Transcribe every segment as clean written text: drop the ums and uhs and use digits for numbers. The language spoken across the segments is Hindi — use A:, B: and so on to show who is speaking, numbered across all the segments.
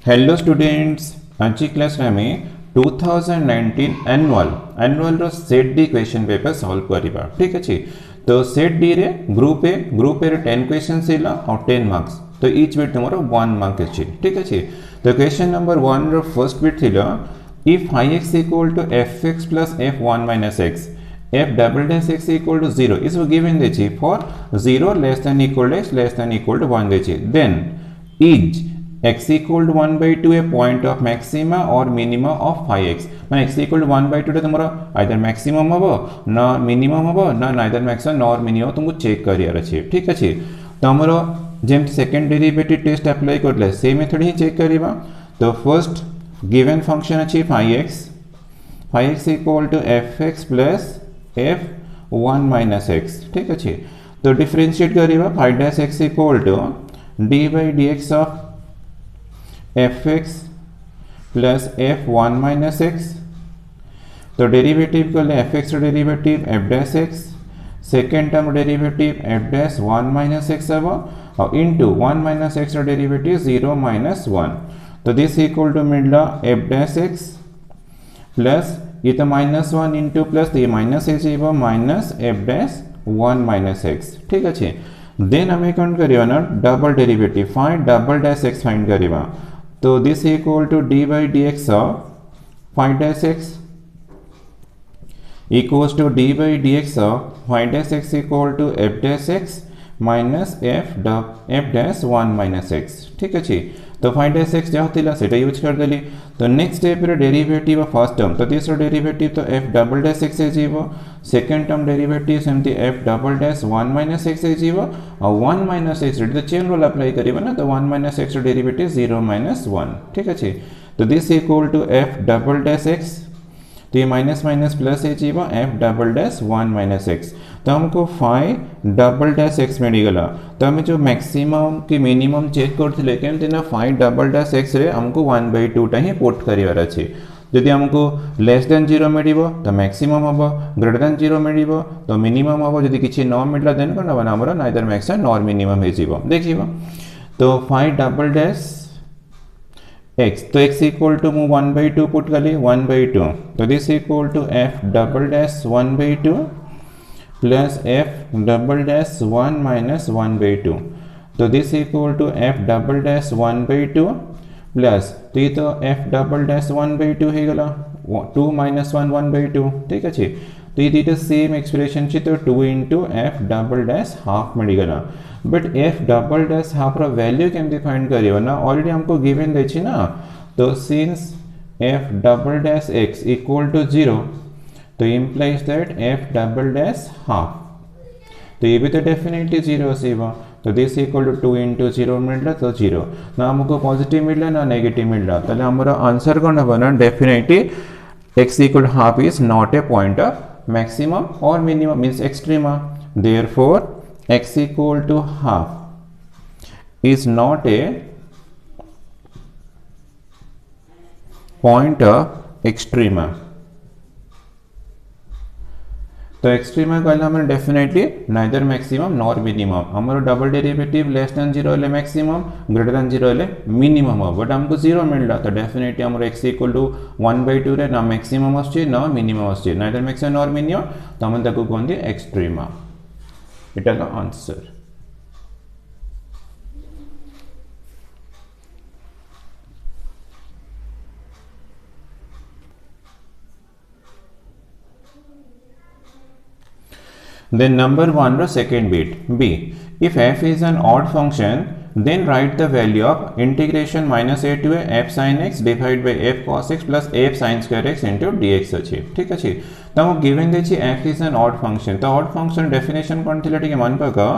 A: हेलो स्टूडेंट्स, आज क्लास रे आमे 2019 एनुअल रो set D question paper solve करिबा। ठीक अछि। तो सेट डी रे ग्रुप ए रे 10 क्वेश्चन थिला और 10 मार्क्स। तो ईच बिट तुमरो 1 मार्क अछि। ठीक अछि। तो क्वेश्चन नंबर 1 रो फर्स्ट बिट थिला, if x equal to fx plus f1 minus x, f double dash x equal to 0 is given देछि for 0 less than equal to 1 देछि, then is x equal to 1 by 2 a point of maxima or minima of phi x। ना x equal to 1 by 2 तुमरा आइदर मैक्सिमम हबो ना मिनिमम हबो ना नाइदर मैक्सिमम नॉर मिनिमम तुमको चेक करियार अछि। ठीक अछि। तो हमरो जेम सेकंड डेरिवेटिव टेस्ट अप्लाई करले सेम मेथड ही चेक करिबा। तो फर्स्ट गिवन फंक्शन अछि phi x equal to fx plus f1 minus x। ठीक अछि। तो डिफरेंशिएट करिबा phi dash x equal to d by dx of fx plus f1 minus x। तो डेरिवेटिव कर ले fx derivative f dash x, second term derivative f dash 1 minus x अब और into 1 minus x derivative 0 minus 1। तो दिस इक्वल टू मिलला f dash x प्लस ये तो माइनस 1 इंटू प्लस ये माइनस h जीव minus f dash 1 minus x। ठीक अच्छे। देन हमें कौन करियो ना double derivative find double dash x find करिवा। तो this equal to d by dx of phi dash x equals to d by dx of phi dash x equal to f dash x minus f dash 1 minus x। ठीक अच्छे। तो phi dash x जहाँ थिला सेटा यूज कर देली। तो नेक्स्ट स्टेप रे डेरिवेटिव ऑफ फर्स्ट टर्म, तो तीसरा डेरिवेटिव तो f डबल डैश x है जीवो, सेकंड टर्म डेरिवेटिव सेमती f double dash 1 minus x है जीवो और 1 माइनस x तो चेन रूल अप्लाई करिबा ना। तो 1 माइनस x डेरिवेटिव 0 माइनस 1। ठीक अच्छे। तो this equal to f double dash x, तो ये माइनस माइनस प्लस है जीवा f double dash 1 minus x। तो हमको phi डबल डैश x मिलगला। तो हमें जो मैक्सिमम की मिनिमम चेक करते लेकिन तेना phi डबल डैश x रे हमको 1 by 2 टा ही पुट करिवार अछि। यदि हमको लेस देन 0 मिलिबो तो मैक्सिमम हबो, ग्रेटर देन 0 मिलिबो तो मिनिमम हबो। यदि किछि न मिलला देन कोन हबो हमरा नाइदर मैक्सिमम नॉर मिनिमम हे जीवो। देखिबो तो phi डबल डैश x, तो x इक्वल टू मु 1 by 2 पुट कली 1 by 2। तो this equal to f double dash 1 by 2 plus f double dash 1 minus 1 by 2। तो this equal to f double dash 1 by 2 plus तो ये तो f डबल डैश 1 by 2 है गला 2 माइनस 1 1 by 2। ठीक अच्छे। तो ये तो सेम एक्सप्रेशन छी। तो 2 into f double dash half मिलगला। But f double dash half रा वैल्यू केमती फाइंड करियो ना, ऑलरेडी हमको गिवन देछि ना। तो since f double dash x equal to 0 तो implies that f double dash half, तो ये भी तो डेफिनेटली 0 आसीबा। तो दिस इक्वल टू 2 इंटू 0 मिलला तो 0 ना हमको पॉजिटिव मिलला ना नेगेटिव मिलला। ताले हमरा आंसर कोन हबो ना definitely x equal to half is not a point of maximum और minimum means extrema. Therefore x equal to half is not a point of extrema। तो एक्सट्रीमा कहला हमर definitely neither maximum nor minimum. हमर डबल डेरिवेटिव लेस देन 0 ले मैक्सिमम, ग्रेटर देन 0 ले मिनिमम हो। बट हमको 0 मिलला तो डेफिनेटली हमर x इक्वल टू 1 by 2 रे ना मैक्सिमम आछे ना मिनिमम आछे, नाइदर मैक्सिमम नॉर मिनिमम। तो हम ताको कोनदी एक्सट्रीमा। इटा का answer. Then number 1 ro second bit b, if f is an odd function then write the value of integration minus a to a f sin x divided by f cos x plus f sin square x into dx अछि। ठीक अछि। तो हम गिवन देछि f is an odd function। तो odd function डेफिनेशन कोन थिला ठीक मन पका।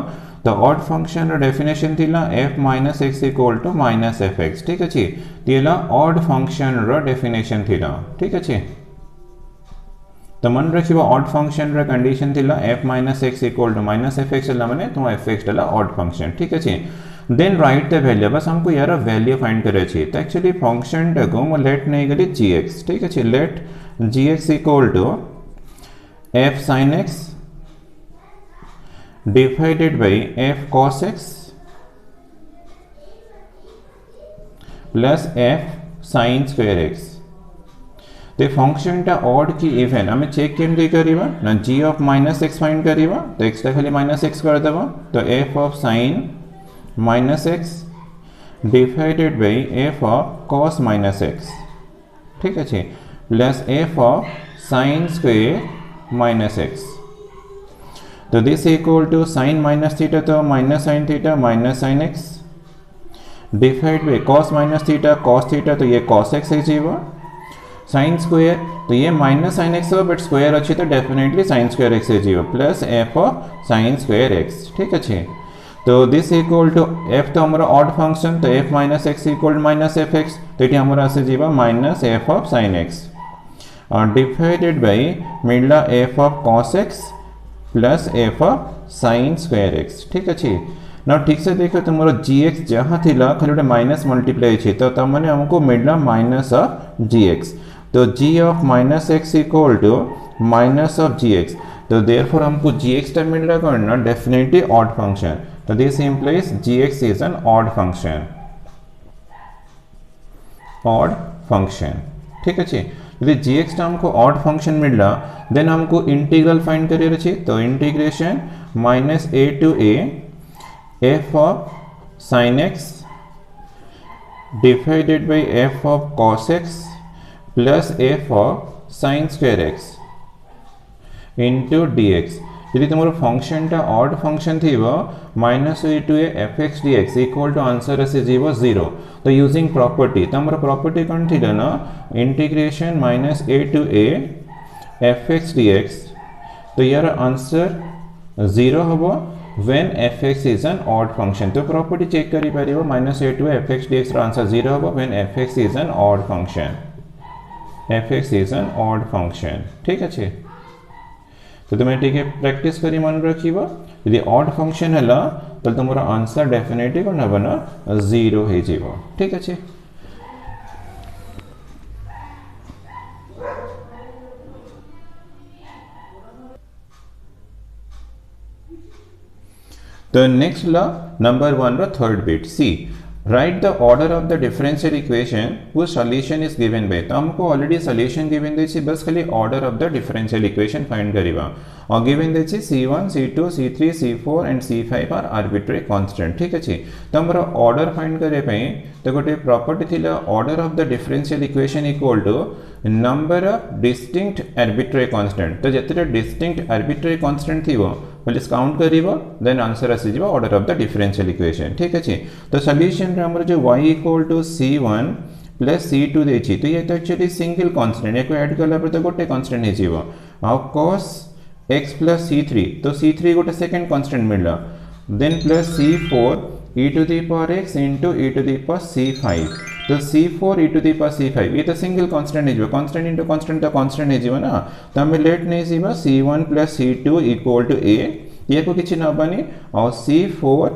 A: तो odd function रो डेफिनेशन थिला f minus x equal to minus fx। ठीक अछि। तिला odd function रो डेफिनेशन थिला। ठीक अछि। तो मन रखिबा ऑड फंक्शन रा कंडीशन थिला f minus x equal to minus fx ला माने तो fx ला ऑड फंक्शन। ठीक अछि। देन राइट द वैल्यू, बस हमको यार वैल्यू फाइंड करे छी। तो एक्चुअली फंक्शन टा को लेट नहीं गली gx। ठीक अछि। Let gx equal to f sin x divided by f cos x plus F sine square X. तो फंक्शन टा ऑड कि इवेन आम चेक केमती करवा ना G of minus X find करवा तो एक्स टा खाली माइनस एक्स कर देव तो f of sine minus x divided by f of cos minus x, ठीक अच्छे, plus f of sine square minus x. तो this equal to sine minus theta तो minus sine x divide by cos minus theta तो ये कॉस एक्स है जीवा, साइन स्क्वायर तो ये माइनस साइन एक्स हो बट स्क्वायर अच्छी तो डेफिनेटली साइन स्क्वायर एक्स है जीवा plus f of sine square x, ठीक अच्छे। तो दिस इक्वल टू एफ तो हमारा ऑड फंक्शन तो f minus x equal to minus f x तो ये हमारा आसे जीवा minus f of sine x और डिवाइडेड बाय मिलला f of cos x plus f of sine square x, ठीक अच्छे ना। ठीक से देखो तुम जी एक्स जहाँ थी खाली गोटे माइनस मल्टीप्लाई है तो तमें हमको मिलला माइनस ऑफ जी एक्स तो g of minus x equal to minus of g x तो देयरफॉर हमको जी एक्स टा मिल रहा कौन ना डेफिनेटली ऑड फंक्शन तो this implies g x is an odd function, ठीक अच्छे। यदि जी एक्स टा हमको ऑड फंक्शन मिल रहा देन हमको इंटीग्रल फाइंड करियर अच्छे तो integration minus a to a f of sine x divided by f of cos x plus f of sine square x into d x. यदि तुम फंक्शन टा ऑड फंक्शन थी minus a to a f x d x equal to answer आसी जीव 0 तो यूजिंग प्रॉपर्टी तो हमारा प्रॉपर्टी कौन थी ना integration minus a to a f x d x तो यार आंसर 0 हम when f x is an odd function तो प्रॉपर्टी चेक करी पारिबो minus a to f x d x answer 0 हम when f x is an odd function, f x is an odd function, ठीक अच्छे। तो तुम्हें ठीक है प्रैक्टिस करी मन रखिबो यदि ऑड फंक्शन है तो तुम्हारा आंसर डेफिनेटली कौन हम ना 0 हो जीवो, ठीक अच्छे। तो नेक्स्ट ला नंबर 1 रो third bit C write the order of the differential equation वो सॉल्यूशन इज गिवन बाय तो हमको ऑलरेडी सॉल्यूशन गिवन देछि बस खाली order of the differential equation find करिवा और गिवन देछि c1 c2 c3 c4 and c5 are arbitrary constant, ठीक अछि। तो हमरा ऑर्डर फाइंड करे पई तो गोटे प्रॉपर्टी थिला order of the differential equation equal to number of distinct arbitrary constant तो जते डिस्टिंक्ट आर्बिट्रेरी कांस्टेंट थिवो प्लस काउंट करिवो देन आंसर आसी जीवो order of the differential equation, ठीक अछि। तो सॉल्यूशन रे हमर जो y equal to c1 plus c2 देछि तो ये तो एक्चुअली सिंगल कांस्टेंट एको ऐड करला पर तो गोटे कांस्टेंट हे जीवो आ cos x प्लस c3 तो c3 गोटे सेकंड कांस्टेंट मिलला then plus c4 e to the power x into e to the power c5 तो c4 e to the power c5 ये तो सिंगल कांस्टेंट है जो कांस्टेंट इनटू कांस्टेंट तो कांस्टेंट है जीव ना तो हमें लेट नहीं जीव c1 plus c2 equal to a ये को किछि न बनी और c4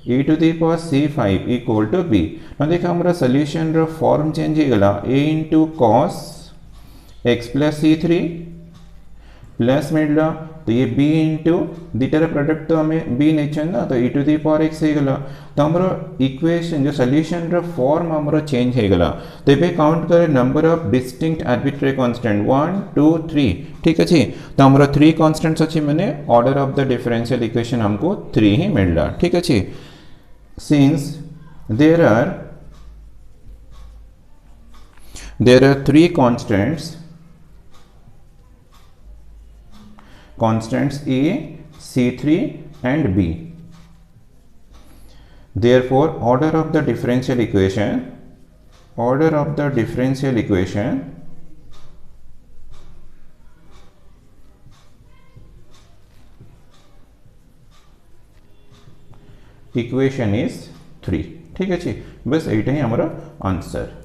A: e to the power c5 equal to b ना देखा हमरा सॉल्यूशन रो फॉर्म चेंज हो गला a into cos x plus c3 plus मिलला तो ये b इंटू दीटार प्रोडक्ट तो हमें b नहीं ना तो e to the power x हो गला तो हमारा इक्वेशन जो सॉल्यूशन रो फॉर्म हमारा चेंज हो गला तो ये काउंट करे number of distinct arbitrary constant 1 2 3, ठीक अछि। तो हमारा 3 कांस्टेंट्स अछि माने order of the differential equation हमको 3 ही मिलला, ठीक अछि। Since there are 3 constants a, c3 and b. Therefore, order of the differential equation is 3, ठीक है जी। बस एटा ही हमारा answer.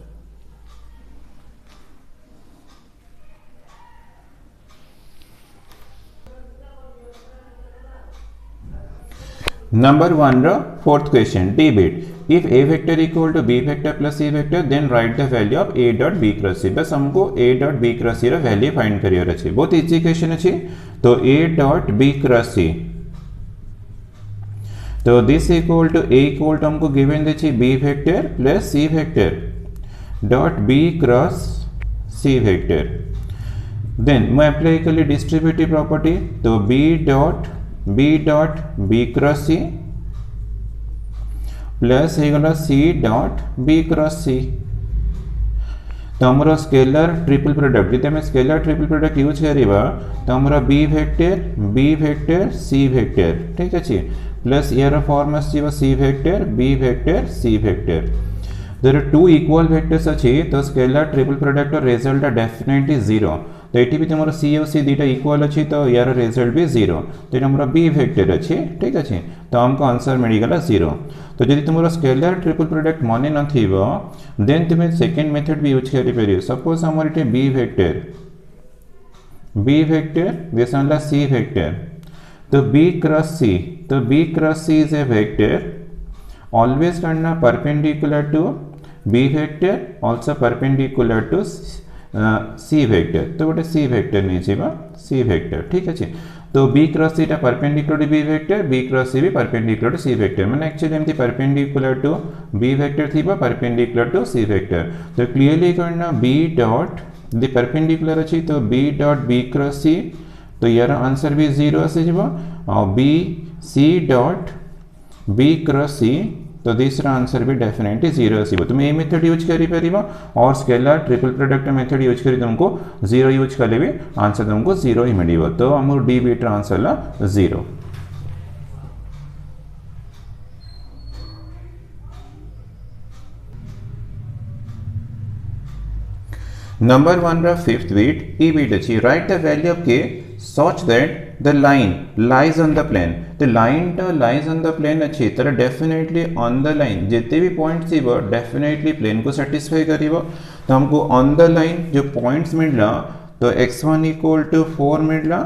A: Number 1 row fourth question D bit if a vector equal to b vector plus c vector then write the value of a dot b cross c बस हमको a dot b cross c row value find करियर अछि बहुत इजी क्वेश्चन अछि तो a dot b cross c तो this equal to a equal to हमको गिवन देछि b vector plus c vector dot B cross C vector then मैं अप्लाई कली डिस्ट्रीब्यूटिव प्रॉपर्टी तो b क्रॉस सी प्लस हो गला c dot b cross C तो आमर स्केलर ट्रिपल प्रोडक्ट जब आम स्केलर ट्रिपल प्रोडक्ट यूज करवा तो आमर b वेक्टर c वेक्टर ठीक अच्छे प्लस यार फॉर्म आसो c vector b vector c vector there two equal vectors अच्छे तो scalar triple product result definitely 0 तो ये भी तुम सी और सी दुटा इक्वल अच्छी तो यार रिजल्ट भी 0 तो ये बी वेक्टर अच्छे ठीक अच्छे तो आमको आंसर मिलगला 0 तो जब तुम स्केलर ट्रिपल प्रोडक्ट मन न देन तुम्हें सेकेंड मेथड भी यूज कर सपोज आमर ये B vector this C vector तो B cross C is a vector always करना perpendicular to B vector also perpendicular to C vector तो गोटे सी वेक्टर नहीं जावा सी वेक्टर ठीक अच्छे तो B cross C perpendicular to B vector B cross C भी परपेंडिकुलर टू सी वेक्टर मैंने एक्चुअली एमती परपेंडिकुलर टू बी वेक्टर थी परपेंडिकुलर टू सी वेक्टर तो क्लीयरली करना बी डॉट दी परपेंडिकुलर अच्छी तो B dot B cross C तो यार आंसर भी 0 आसीज और B C dot B cross C तो तीसरा आंसर भी डेफिनेटली 0 आसो तुम ये मेथड यूज कर और scalar triple product method use कर तुमको 0 यूज कले भी आंसर तुमको 0 ही मिल तो आम डी बीटा आंसर ला 0 नंबर 1 रा फिफ्थ बीट ई बीट अच्छी right the value of k such that the line lies on the plane तो लाइन टा lies on the plane अच्छी तरह डेफिनेटली ऑन द लाइन जितने भी पॉइंट्स थी डेफिनेटली प्लेन को सेटिस्फाई करिवो तो हमको ऑन द लाइन जो पॉइंट्स मिलला तो x1 इक्वल टू 4 मिलला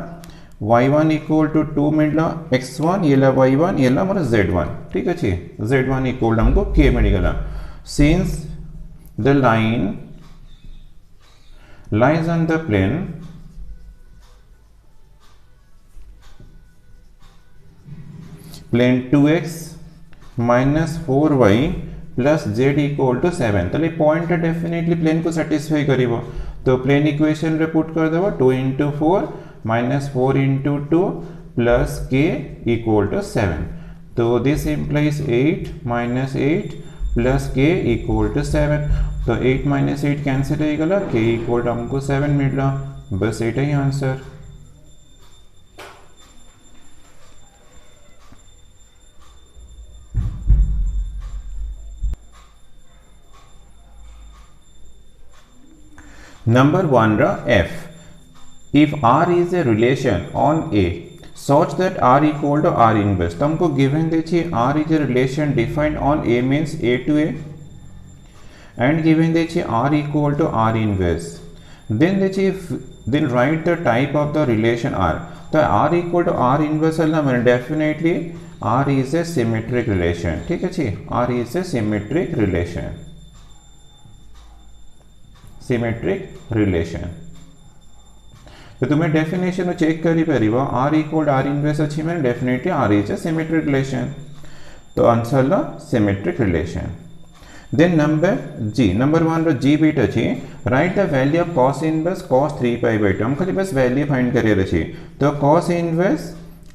A: y1 इक्वल टू 2 मिलला x1 ये ला y1 ये ला हमारा z1 ठीक अच्छे z1 इक्वल हमको k मिलगला since the line lies on the plane plane 2x minus 4y plus z equal to 7 तो पॉइंट डेफिनेटली प्लेन को सेटिस्फाई करिवो तो प्लेन इक्वेशन रे पुट कर देबो 2 into 4 minus 4 into 2 plus k equal to 7 तो this implies 8 minus 8 plus k equal to 7 तो 8 माइनस 8 कैंसिल हो गला k इक्वल टू हमको 7 मिलला बस एटा ही answer Number 1 ra f. If R is a relation on A such that R equal to R inverse तो हमको given देखिए R is a relation defined on A means A to A and given देखिए R equal to R inverse then देखिए then write the type of the relation R तो R equal to R inverse Allah मैंने definitely R is a symmetric relation ठीक है जी R is a symmetric relation symmetric relation तो तुम्हें डेफिनेशन चेक करी परिबो R इक्वल R इनवर्स अच्छी मैंने definitely R is a symmetric relation तो आंसर ला सिमेट्रिक रिलेशन देन नंबर 1 रो जी बीट अच्छी right the value of cos inverse cos 3π/2 हम खाली बस वैल्यू फाइंड करियर अच्छी तो cos inverse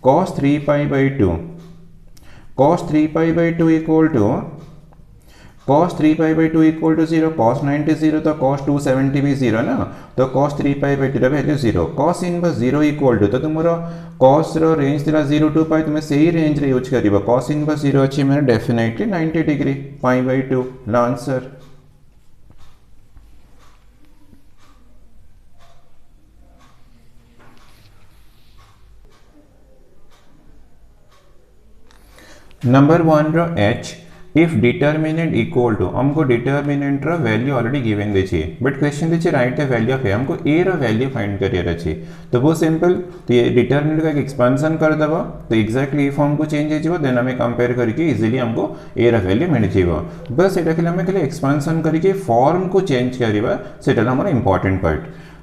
A: cos 3π/2 cos 3π/2 equal to cos 3π/2 equal to 0 cos 90 0 तो cos 270 भी 0 ना तो cos 3π/2 रा value 0 cos inverse 0 equal to तो तुमरो cos रो रेंज दिला 0 to π तुम सही रेंज रे यूज करिबो cos इनवर्स 0 अछि मैंने डेफिनेटली 90 डिग्री π/2 ला आंसर नंबर 1 रो h if determinant equal to हमको determinant रा वैल्यू ऑलरेडी गिवन देछि बट क्वेश्चन देछि write the value of a हमको a रा वैल्यू फाइंड करियर अछि तो वो सिंपल तो ये डिटरमिनेंट का एक्सपेंशन कर दबा तो एग्जैक्टली फॉर्म को चेंज हो जिवो देन हमें कंपेयर करके इजीली हमको a रा वैल्यू मिल जिवो बस एटा के हमें खाली एक्सपेंशन करके फॉर्म को चेंज करिबा सेटा हमर इंपोर्टेंट पार्ट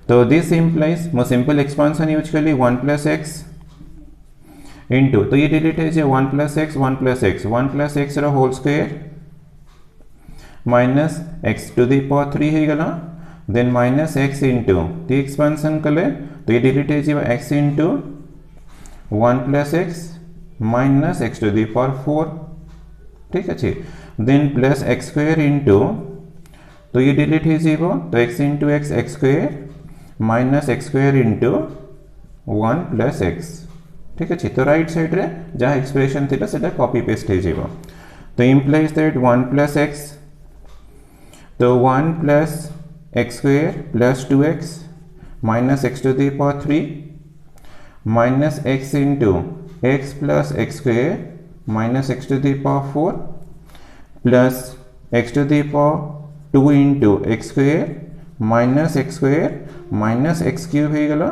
A: तो दिस इंप्लाइज मो सिंपल एक्सपेंशन यूज करली 1 + x इंटू तो ये डिलीट है 1 + x 1 + x 1 + x रा whole square minus x to the power 3 हो गला then minus x into the expansion कले तो ये डिलीट हो x into 1 plus x minus x to the power 4 ठीक अच्छे then plus x square into तो ये डिलीट हो तो x into x square minus x square into 1 plus x ठीक अच्छे तो राइट साइड रे जहाँ एक्सप्रेशन थी से कॉपी पेस्ट हो तो इम्प्लाइज दैट 1 प्लस एक्स तो 1 plus x square plus 2x minus x to the power 3 minus x into x plus x square minus x to the power 4 plus x to the power 2 into x square minus x square minus x cube हो गला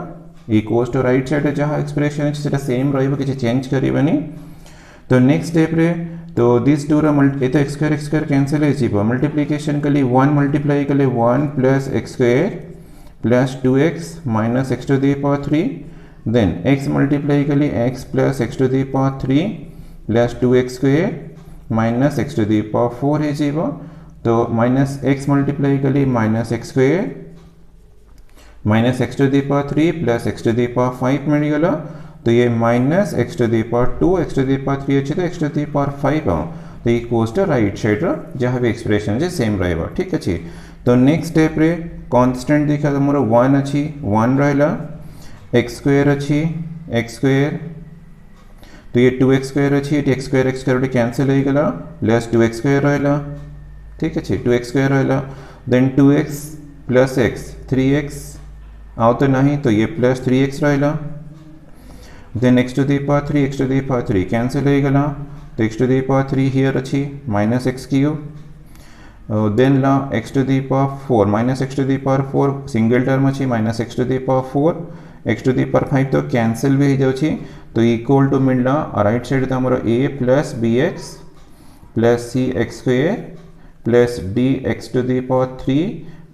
A: इक्वल्स टू राइट साइड जहाँ एक्सप्रेशन है सेम रही किसी चेंज करनी तो नेक्स्ट स्टेप रे तो दिस टू तो एक्स स्क्वायर कैंसल हो मल्टीप्लिकेशन कली 1 मल्टीप्लाई कले 1 plus x square plus 2x minus x to the power 3 then x multiply कली x plus x to the power 3 plus 2x square minus x to the power 4 हो तो माइनस एक्स मल्टीप्लाई कली minus x square minus x to the power 3 plus x to the power 5 मिलगला तो ये minus x to the power 2 x to the power 3 अच्छे तो एक्स टू दी पावर 5 तो इक्वल्स टू राइट साइड जहाँ भी एक्सप्रेशन है सेम रहेगा ठीक अच्छे तो नेक्स्ट स्टेप रे कांस्टेंट देखा तो मोर 1 अच्छी 1 रहा एक्स स्क्वायर अच्छी एक्स स्क्वायर तो ये 2x स्क्वायर अच्छी एक्स स्क्वायर कैंसल हो गला प्लस 2x स्क्वायर रहा ठीक अच्छे 2x स्क्वायर रहा then 2x plus x 3x आओ तो नहीं तो ये प्लस 3x रहा then x to the power 3 cancel हो गला तो x to the power 3 here अच्छी माइनस एक्स क्यूब देन ला x to the power 4 minus x to the power 4 single term अच्छी minus x to the power 4 x to the power 5 तो कैंसल भी हो जाऊँगी तो इक्वल टू मिलला राइट साइड तो हमारा a plus B x plus C x square plus d x to the power 3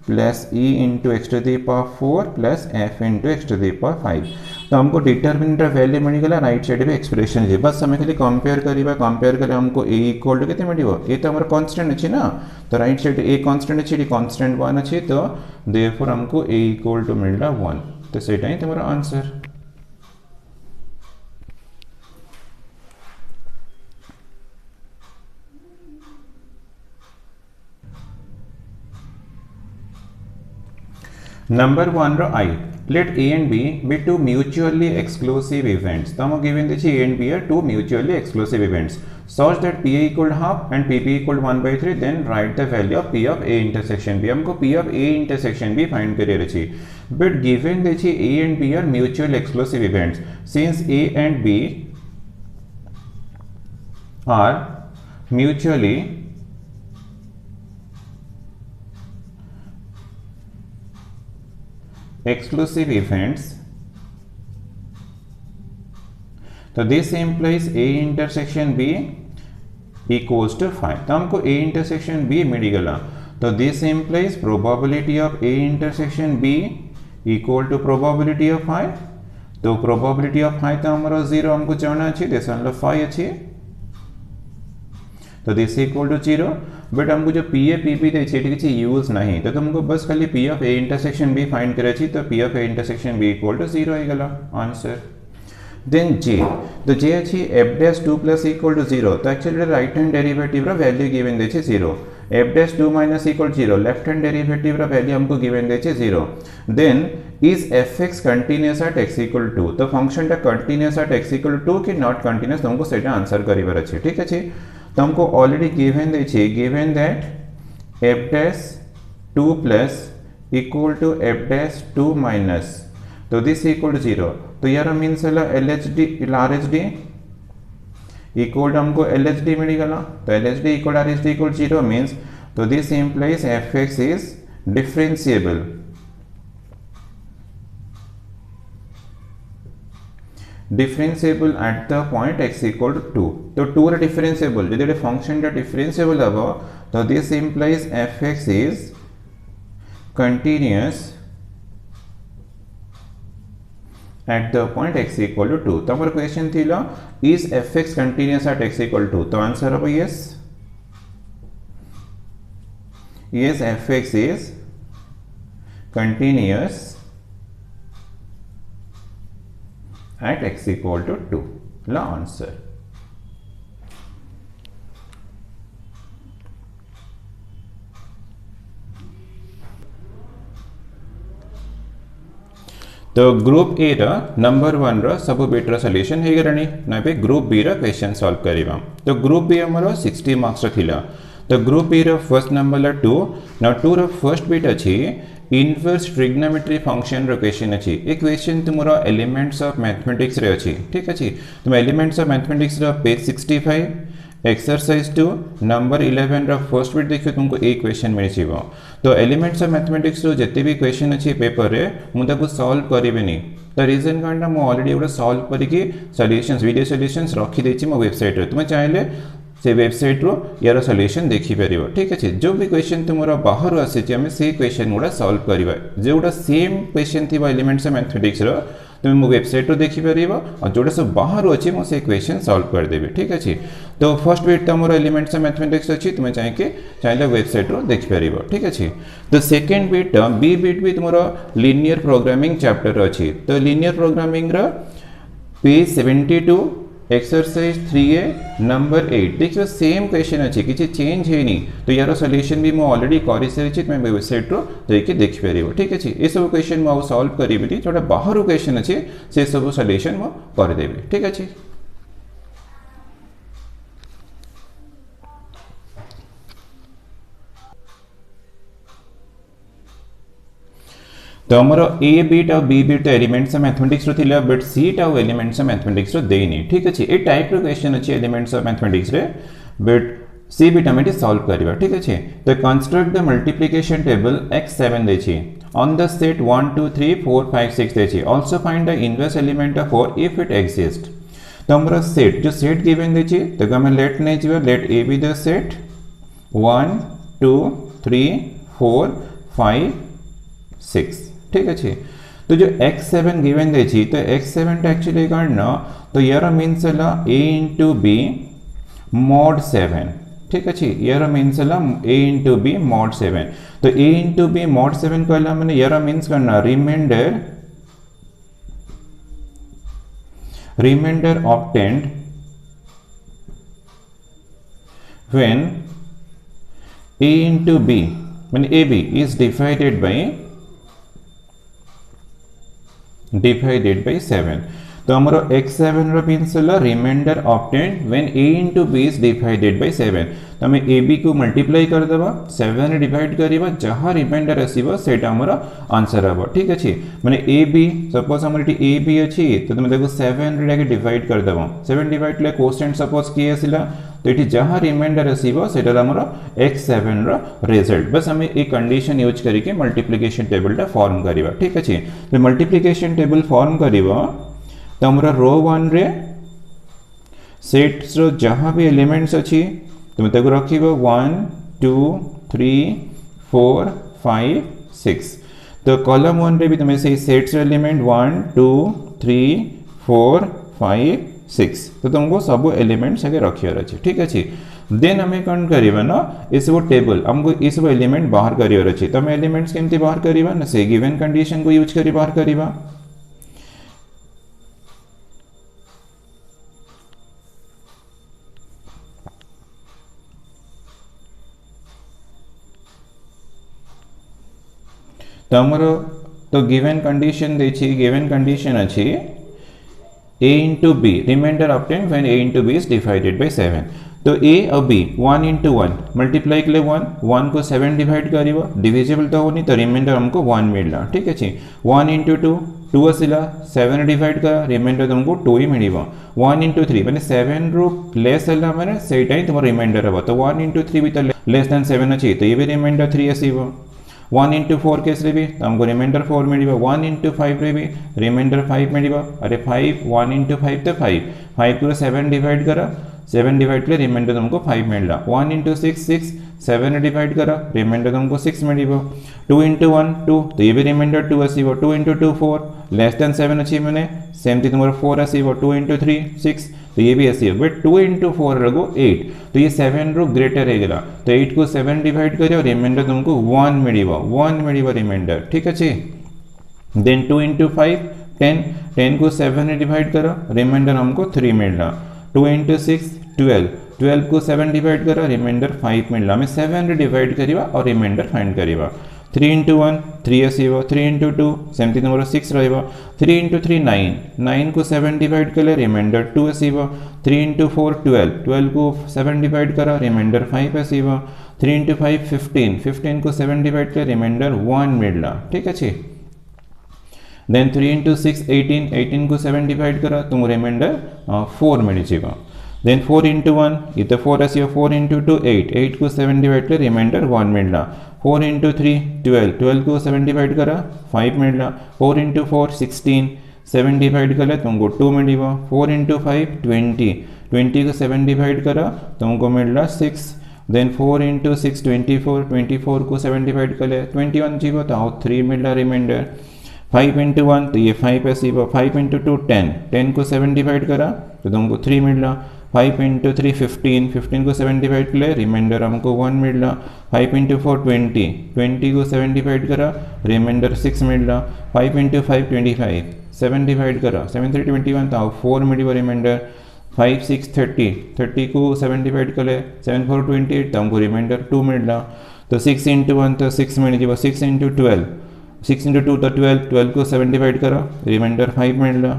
A: plus e into x to the power 4 plus f into x to the power 5 तो हमको डिटरमिनेंट वैल्यू मिलगला राइट साइड भी एक्सप्रेशन है बस हमें खाली कंपेयर करें हमको a इक्वल टू के मिलो ये तो हमारा कांस्टेंट अच्छे ना तो राइट साइड a कांस्टेंट अच्छे कांस्टेंट 1 अच्छे तो देयरफॉर हमको a इक्वल टू मिलला 1 तो सेटा ही तुम्हारा आंसर नंबर 1 रो I let A and B be two mutually exclusive events तो हम given दिछि A and B are two mutually exclusive events such that PA equal half and PP equal 1/3 then write the value of P of A intersection B हमको P of A intersection B find करे रही but given दिछि A and B are mutually exclusive events since A and B are mutually exclusive events तो this implies A intersection B equals to 5 तो हमको A intersection B मिल गया तो this implies probability of A intersection B equal to probability of 5 तो probability of 5 तो हमारा 0 हमको चाहना अच्छी दिस 5 अच्छी तो दिस इक्वल टू 0 बट हमको जो पी ए पी पी देखिए किसी यूज नहीं तो तुमको बस खाली P of A intersection B find करे तो P of A intersection B equal to 0 हो गला आंसर देन जे तो जे अच्छी f dash 2 plus equal to 0 तो एक्चुअली राइट हैंड डेरिवेटिव रा वैल्यू गिवन देछे 0 f dash 2 minus equal 0 left hand derivative रा वैल्यू हमको गिवन देछे 0 then is f x continuous at x equal to तो फंक्शन टा continuous at x equal to कि नॉट कंटीन्यूअस तुमको सेटा आंसर करिवर अछि ठीक अछि तो हमको ऑलरेडी गिवन देछे given that f dash 2 plus equal to f dash 2 minus तो दिस इक्वल टू 0 तो यार means L H D R H D equal to हमको एल एच डी मिल गला तो L H D equal R H D equal 0 means तो this implies F x is differentiable differentiable at the point x equal to 2 तो 2 रे डिफरेंशिएबल जदि फंक्शन टा डिफरेंशिएबल हबो तो this implies fx is continuous at the point x equal to 2 तो हमर क्वेश्चन थिला is fx continuous at x equal to तो आंसर हबो yes yes fx is continuous at x equal to 2 la answer. तो ग्रुप ए रा नंबर 1 रा सब बिट रा सॉल्यूशन हे गरानी ना पे ग्रुप बी रा क्वेश्चन सॉल्व करिवा। तो ग्रुप बी हमर 60 मार्क्स रा थिला। तो ग्रुप बी रा फर्स्ट नंबर ला 2 ना 2 रा फर्स्ट बिट अछि इनवर्स ट्रिग्नोमेट्री फंक्शन रा क्वेश्चन अछि। ए क्वेश्चन तुमरा एलिमेंट्स ऑफ मैथमेटिक्स रे अछि ठीक अछि। तुम एलिमेंट्स ऑफ मैथमेटिक्स रा पेज 65 एक्सरसाइज 2 नंबर 11 रा फर्स्ट बिट देखियो तुमको ए क्वेश्चन मिल छिवो। तो एलिमेंट्स ऑफ मैथमेटिक्स रो जते भी क्वेश्चन अछि पेपर रे मु ताको सॉल्व करिबेनी। तो रीजन कांडा मु ऑलरेडी एवडा सॉल्व करके सॉल्यूशंस वीडियो सॉल्यूशंस रखी देछि मो वेबसाइट रे। तुम चाहिले से वेबसाइट रो यार सॉल्यूशन देखि परिबो ठीक अछि। जो भी क्वेश्चन तुमरा बाहर आसे जे हमें से क्वेश्चन गुडा सॉल्व करिबा जेउडा सेम क्वेश्चन थी एलिमेंट्स ऑफ मैथमेटिक्स रो तुम मो वेबसाइट रो देखि परिबो और जोडा सब बाहर अछि मो से क्वेश्चन सॉल्व कर देबे ठीक अछि। तो फर्स्ट बिट तमरो एलिमेंट्स ऑफ मैथमेटिक्स अछि तुम चाहिले वेबसाइट रो देखि परिबो ठीक अछि। तो सेकंड बिट बी बिट भी तुमरो लीनियर प्रोग्रामिंग चैप्टर अछि। तो लीनियर प्रोग्रामिंग रो पेज 72 एक्सरसाइज 3a नंबर 8 देखियो सेम क्वेश्चन अछि किछि चेंज हे नी। तो यार सॉल्यूशन भी मो ऑलरेडी करि सरिछि मैं वेबसाइट रो देखि देखि परिबो ठीक अछि। ए सब क्वेश्चन मो सॉल्व करिबेनी जोटा बाहर क्वेश्चन अछि से सब सॉल्यूशन मो कर देबे ठीक अछि। तो हमरो ए बिट और बी बिट तो एलिमेंट्स ऑफ मैथमेटिक्स रो थिला बट सी टा एलिमेंट्स ऑफ मैथमेटिक्स रो देनी ठीक अछि। ए टाइप रो क्वेश्चन अछि एलिमेंट्स ऑफ मैथमेटिक्स रे बट सी बिट हमें सॉल्व करिबा ठीक अछि। तो construct the multiplication table x7 देछि ऑन द सेट 1 2 3 4 5 6 देछि। Also find the inverse element of 4 if it exist. तो हमरा सेट जो सेट गिवन देछि तो हमें लेट नै जिवो let a b the set 1 2 3 4 5 6 ठीक अछि। तो जो x7 गिवन देछि तो x7 एक्चुअली करना तो यार मींस हला a into b mod 7 ठीक अछि। यार मींस हला a into b mod 7। तो a into b mod 7 कहला माने यार मींस करना remainder obtained when a into b माने ab is divided by 7। तो हमारा x7 रो मींस हला remainder obtained when a into b is divided by 7। तो हमें ab को मल्टीप्लाई कर देबा 7 रे डिवाइड करिबा जहां रिमाइंडर आसीबो सेटा हमरा आंसर हबो ठीक अछि। माने ab सपोज हमर इटी ab अछि तो तुम देखो 7 रे डिवाइड कर देबो 7 डिवाइड ले कोसेंट सपोज की आसिला तो इटी जहां रिमाइंडर आसीबो सेटा हमरा x7 रो रिजल्ट बस हमें एक कंडीशन यूज करके मल्टीप्लिकेशन टेबल टा फॉर्म करिबा ठीक अछि। तो मल्टीप्लिकेशन टेबल फॉर्म करिबा तो हमरा रो 1 रे सेट्स रो जहां भी एलिमेंट्स अछि तुम ताको रखिबो 1 2 3 4 5 6। तो कॉलम 1 रे भी तुम से सेट्स रो एलिमेंट 1 2 3 4 5 6 तो तुमको सब एलिमेंट्स आगे रखियार अछि ठीक अछि। देन हमें कौन करिबा ना इस वो टेबल हमको इस वो एलिमेंट बाहर करियार अछि। तो हम एलिमेंट्स केमति बाहर करिबा ना से गिवन कंडीशन को यूज करि बाहर करिबा। तो हमरो तो गिवन कंडीशन देछि गिवन कंडीशन अछि a into b remainder obtained when a into b is divided by 7। तो a और b 1 into 1 मल्टीप्लाई के लिए 1 को 7 डिवाइड करिबो डिविजिबल तो होनी तो रिमाइंडर हमको 1 मिलला ठीक अछि। 1 into 2 2 आसिला 7 डिवाइड कर रिमाइंडर तुमको 2 ही मिलिबो। 1 into 3 माने 7 रो लेस हला माने सेटा ही तुम रिमाइंडर हबो। तो 1 into 3 भी तो लेस देन 7 अछि तो ये भी रिमाइंडर 3 आसीबो। 1 into 4 केस रे भी हमको रिमाइंडर 4 मिलिबो। 1 into 5 रे भी रिमाइंडर 5 मिलिबो। अरे 5 1 into 5 तो 5 को 7 डिवाइड करा 7 डिवाइड के रिमाइंडर तुमको 5 मिलला। 1 into 6 6 7 डिवाइड करा रिमाइंडर तुमको 6 मिलिबो। 2 into 1 2 तो ये भी रिमाइंडर 2 आसीबो। 2 into 2 4 लेस देन 7 अछि माने सेम थी तुम्हारा 4 आसीबो। 2 into 3 6 तो ये भी ऐसे बट 2 इंटू 4 रखो 8 तो ये 7 रो ग्रेटर है तो 8 को 7 डिवाइड करो रिमाइंडर तुमको 1 मिलिबा रिमाइंडर ठीक अच्छे देन 2 इंटू 5 10 10 को 7 ने डिवाइड करो रिमाइंडर हमको 3 मिल रहा 2 इंटू 6 12 12 को 7 डिवाइड करो रिमाइंडर 5 मिल रहा हमें 7 डिवाइड करिवा और रिमाइंडर फाइंड करिवा 3 इंटू 1 3 आसीबो 3 इंटू 2 सेमती तुमर 6 रहिबो 3 इंटू 3 9 9 को 7 डिवाइड कले रिमाइंडर 2 आसीबो 3 इंटू 4 12 12 को 7 डिवाइड करो रिमाइंडर 5 आसीबो 3 इंटू 5 15 15 को 7 डिवाइड कले रिमाइंडर 1 मिलला ठीक अछि देन 3 इंटू 6 18 18 को 7 डिवाइड करो तुम रिमाइंडर 4 मिल जीवा देन 4 इंटू 1 ये तो 4 आसीबो 4 इंटू 2 8 8 को 7 डिवाइड कले रिमाइंडर 1 मिलला 4 इंटू 3 12 12 को 7 डिवाइड करा 5 मिलला 4 इंटू 4 16 7 डिवाइड कले तुमको 2 मिलिबो 4 इंटू 5 20 20 को 7 डिवाइड करा तुमको मिलला 6 देन 4 इंटू 6 24 24 को 7 डिवाइड कले 21 जीवो तो 3 मिलला रिमाइंडर 5 इंटू 1 तो ये 5 आसीबो 5 इंटू 2 10 10 को 7 डिवाइड करा तो तुमको 3 मिलला 5 इंटू 3 15 15 को 7 डिवाइड कले रिमाइंडर हमको 1 मिलला 5 इंटू 4 20 20 को 7 डिवाइड करा रिमाइंडर 6 मिलला 5 इंटू 5 25 7 डिवाइड करा 7 3 21 तो 4 मिलिबो रिमाइंडर 5 6 30 30 को 7 डिवाइड कले 7 4 28 तो हमको रिमाइंडर 2 मिलला तो 6 इंटू 1 तो 6 मिल जीवो 6 इंटू 12 6 इंटू 2 तो 12 12 को 7 डिवाइड करा रिमाइंडर 5 मिलला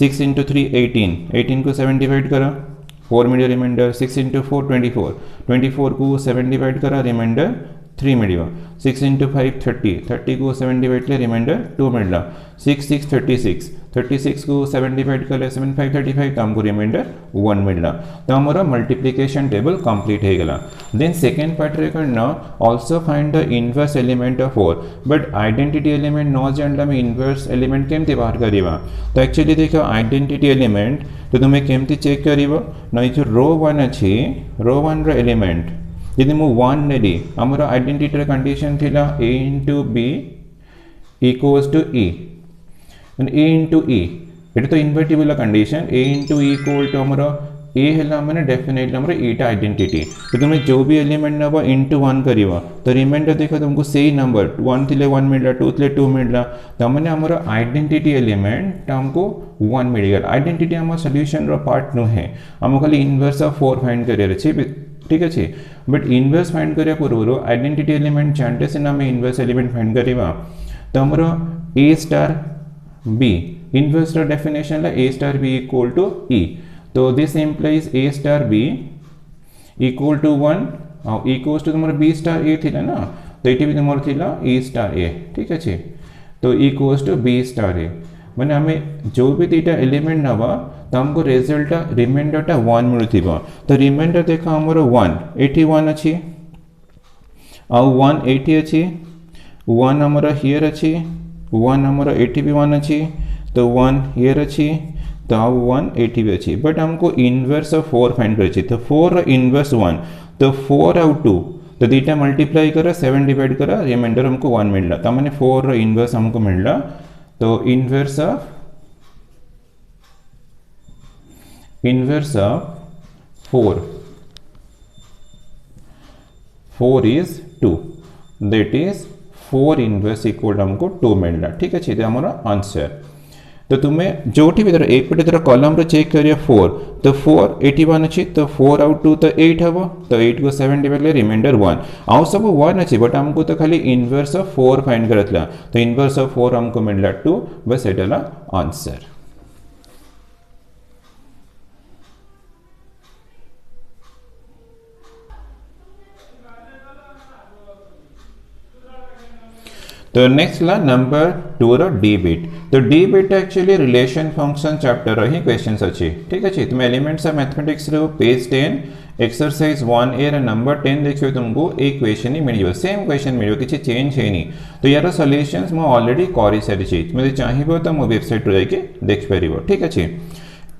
A: 6 इंटू 3 18 18 को 7 डिवाइड करा 4 मिलियो रिमाइंडर 6 इंटू 4 24 24 को 7 डिवाइड करा रिमाइंडर 3 मिलियो 6 इंटू 5 30 30 को 7 डिवाइड कले रिमाइंडर 2 मिलला 6 6 36 36 को 7 डिवाइड कले 7 5 35 तो हमको रिमाइंडर 1 मिलला तो हमारा मल्टीप्लिकेशन टेबल कंप्लीट हो गला देन सेकेंड पार्ट रे करना also find the inverse element of 4 but identity element न जानला में इनवर्स एलिमेंट केमती बाहर करिवा तो एक्चुअली देखो आइडेंटिटी एलिमेंट तो तुम्हें केमती चेक करिवो न जो रो 1 अछि रो 1 रो एलिमेंट यदि मु 1 नेली हमर आइडेंटिटी कंडीशन थिला a into b equals to e and a into e एटा तो invertible condition a into e equal to हमर a हैला माने डेफिनेटली हमर एटा आइडेंटिटी तो तुम जो भी एलिमेंट नबा into 1 करिवा तो रिमाइंडर देखो तुमको सेही नंबर 1 थिले 1 मिलला 2 थिले 2 मिलला तो माने हमर आइडेंटिटी एलिमेंट हमको 1 मिल गया आइडेंटिटी हमर सॉल्यूशन रो पार्ट नो है हम खाली इनवर्स ऑफ 4 फाइंड करियर अछि ठीक अच्छे बट इनवर्स फाइंड करिया पूर्व आइडेंटिटी एलिमेंट जानते से ना इनवर्स एलिमेंट फाइंड करिवा तो हमरो a स्टार b इनवर्स रो डेफिनेशन ला a star b equal to e तो this implies a star b equal to 1 और इक्वल्स टू तुम्हारा b स्टार a थिला ना तो एटी भी तुम्हारा थिला a स्टार a ठीक अच्छे तो equals to b star a माने हमें जो भी तीटा एलिमेंट नवा तो हमको रिजल्ट रिमाइंडर टा 1 मिलुथिबो तो रिमाइंडर देखा हमर 1 81 अछि आ 1 80 अछि 1 हमर हियर अछि 1 हमर 80 भी 1 अछि तो 1 हियर अछि तो 1 80 भी अछि बट हमको इनवर्स ऑफ 4 फाइंड करे छी तो 4 इनवर्स 1 तो 4 आउट 2 तो दीटा मल्टीप्लाई करा 7 डिवाइड करा रिमाइंडर हमको 1 मिलला त माने 4 इनवर्स हमको मिलला तो inverse of 4 is 2 that is 4 inverse equal हमको 2 मिलला ठीक है ये हमारा आंसर तो तुम्हें जोटी भी एक पटे तरह कॉलम रे चेक करियो 4 तो 4 81 अछि तो 4 आउट 2 तो 8 हबो तो 8 को 7 डिवाइड ले रिमाइंडर 1 आउ सब 1 अछि बट हमको तो खाली इनवर्स ऑफ 4 फाइंड करतला तो इनवर्स ऑफ 4 हमको मिलला 2 बस एटला आंसर तो नेक्स्ट ला नंबर 2 रो डी बिट तो D bit actually relation function chapter रो ही क्वेश्चंस अछि ठीक अछि तुम एलिमेंट्स ऑफ मैथमेटिक्स रो पेज 10 एक्सरसाइज 1a रो नंबर 10 देखियो तुमको एक क्वेश्चन ही मिलियो सेम क्वेश्चन मिलियो किछि चेंज है नहीं तो यार सॉल्यूशंस मो ऑलरेडी करि सारी छी तुम चाहिबो त मो वेबसाइट रो जाके देख परिबो ठीक अछि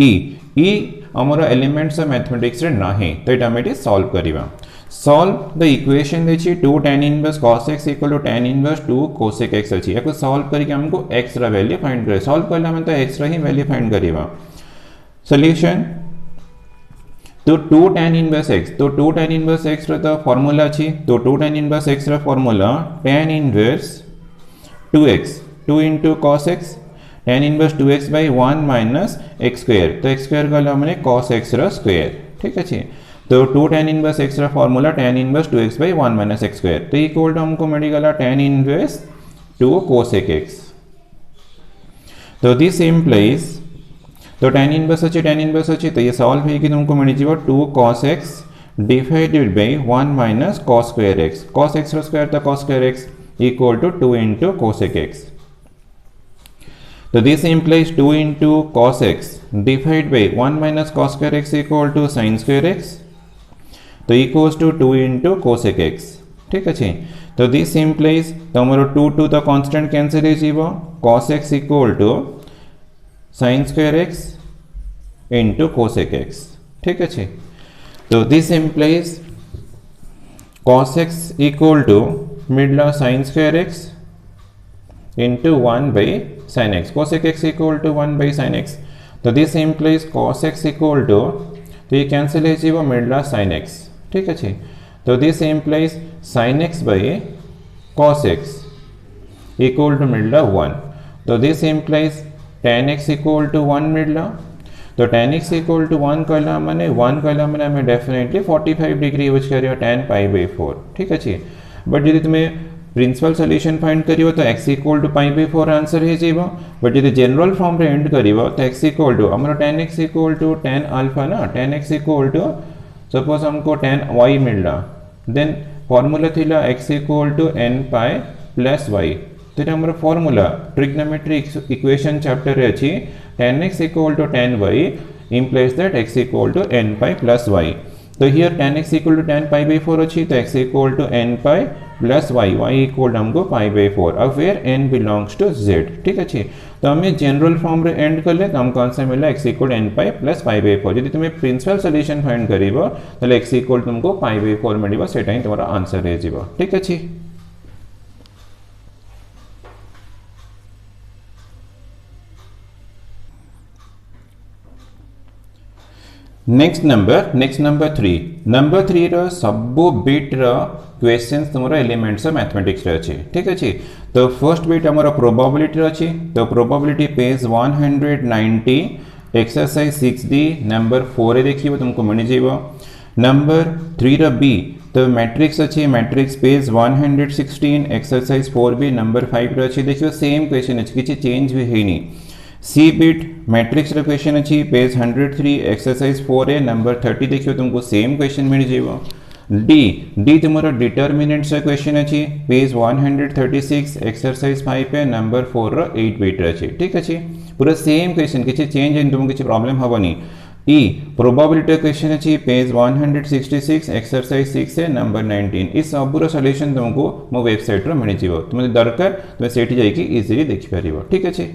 A: ई हमर एलिमेंट्स ऑफ मैथमेटिक्स रे नाही तो एटा हम सॉल्व करिवा solve the equation देखिए 2 tan inverse cos x equal to tan inverse 2 cosec x अछि याको सॉल्व करके हमको x रा वैल्यू फाइंड करे सॉल्व करला में तो x रा ही वैल्यू फाइंड करिवा सॉल्यूशन तो 2 tan इनवर्स x, तो 2 tan इनवर्स x रो तो फार्मूला अछि, तो 2 tan इनवर्स x रो formula tan inverse 2x 2 into cos x, tan inverse 2x by 1 minus x square, तो x square गला माने cos x रो स्क्वायर, ठीक अछि। तो 2 tan इनवर्स x रो formula tan inverse 2x by 1 minus x square, तो इक्वल टू हमको मिल गला tan इनवर्स 2 cosec x। तो दिस इम्प्लाइज, तो tan इनवर्स अच्छे तो ये सॉल्व है कि तुमको मिल जाएगा 2 cos x divided by 1 minus cos square x, cos x रो स्क्वायर तो cos square x equal to 2 into cosec x। तो this implies 2 into cos x divide by 1 minus cos square x equal to sin square x, तो equals to 2 into cosec x, ठीक अच्छे। तो दिस इम्प्लाइज तुमरो 2 2 तो कांस्टेंट कैंसिल हो जीवो, cos x equal to sin square x into cosec x, ठीक अच्छे। तो this implies cos x equal to मिडला sin square x into 1 by sin x, cosec x equal to 1 by sin x, तो this implies cos x equal to, तो ये कैंसिल हो जीवो मिडला sin x, ठीक अच्छे। तो this implies sin x by cos x equal to मिडला 1, तो this implies tan x equal to 1 मिडला, तो tan x इक्वल टू 1 कहला माने हमें डेफिनेटली 45 डिग्री यूज करियो tan पाई बाय 4, ठीक अच्छे। बट यदि तुम्हें प्रिंसिपल सॉल्यूशन फाइंड करियो तो x equal to pi by 4 answer हे जीवो, बट यदि जनरल फॉर्म रे एंड करियो तो x इक्वल टू हमरो tan x equal to tan alpha ना, tan x equal to suppose हमको tan y मिलला, देन फार्मूला थिला x equal to n pi plus y, तो ये हमरो फार्मूला ट्रिग्नोमेट्रिक इक्वेशन चैप्टर रे अछि tan x equal to tan y implies that x equal to n pi plus y, तो here tan x equal to tan pi by 4 अछि, तो x equal to n pi plus y, y equal हमको पाई बाय 4, अब where n belongs to z, ठीक अछि। तो हमें जनरल फॉर्म रे एंड कर ले तो हमको आंसर मिला x equal n pi plus pi by 4, यदि तुम्हें प्रिंसिपल सॉल्यूशन फाइंड करिवो तो x इक्वल तुमको पाई बाय 4 मिलिबो, सेटा ही तुम्हारा आंसर रे जीवो, ठीक अछि। नेक्स्ट नंबर 3 रो सबो बिट रो क्वेश्चंस तुमरो एलिमेंट्स ऑफ मैथमेटिक्स रे अछि, ठीक अछि। तो फर्स्ट बिट हमरो प्रोबेबिलिटी रो अछि, तो probability page 190 exercise 6d number 4 रे देखिबो तुमको मिल जेबो। नंबर 3 रो बी, तो मैट्रिक्स अछि, matrix page 116 exercise 4b number 5 रो अछि, देखियो सेम क्वेश्चन अछि, किछि चेंज भी हेनी। सी बिट मैट्रिक्स रो क्वेश्चन अछि पेज 103 एक्सरसाइज 4a नंबर 30, देखियो तुमको सेम क्वेश्चन मिल जेबो। डी तुम्हारा डिटर्मिनेंट्स रो क्वेश्चन अछि पेज 136 एक्सरसाइज 5a नंबर 4 रो 8 बिट अछि, ठीक अछि। पूरा सेम क्वेश्चन, किछि चेंज एंड तुमको किछि प्रॉब्लम हबनी। ई प्रोबेबिलिटी क्वेश्चन अछि पेज 166 एक्सरसाइज 6a नंबर 19, इस सबरो सॉल्यूशन तुमको मो वेबसाइट रो मिल जेबो, तुम दरकार तुम सेठी जाई कि इजीली देखि परिबो, ठीक अछि।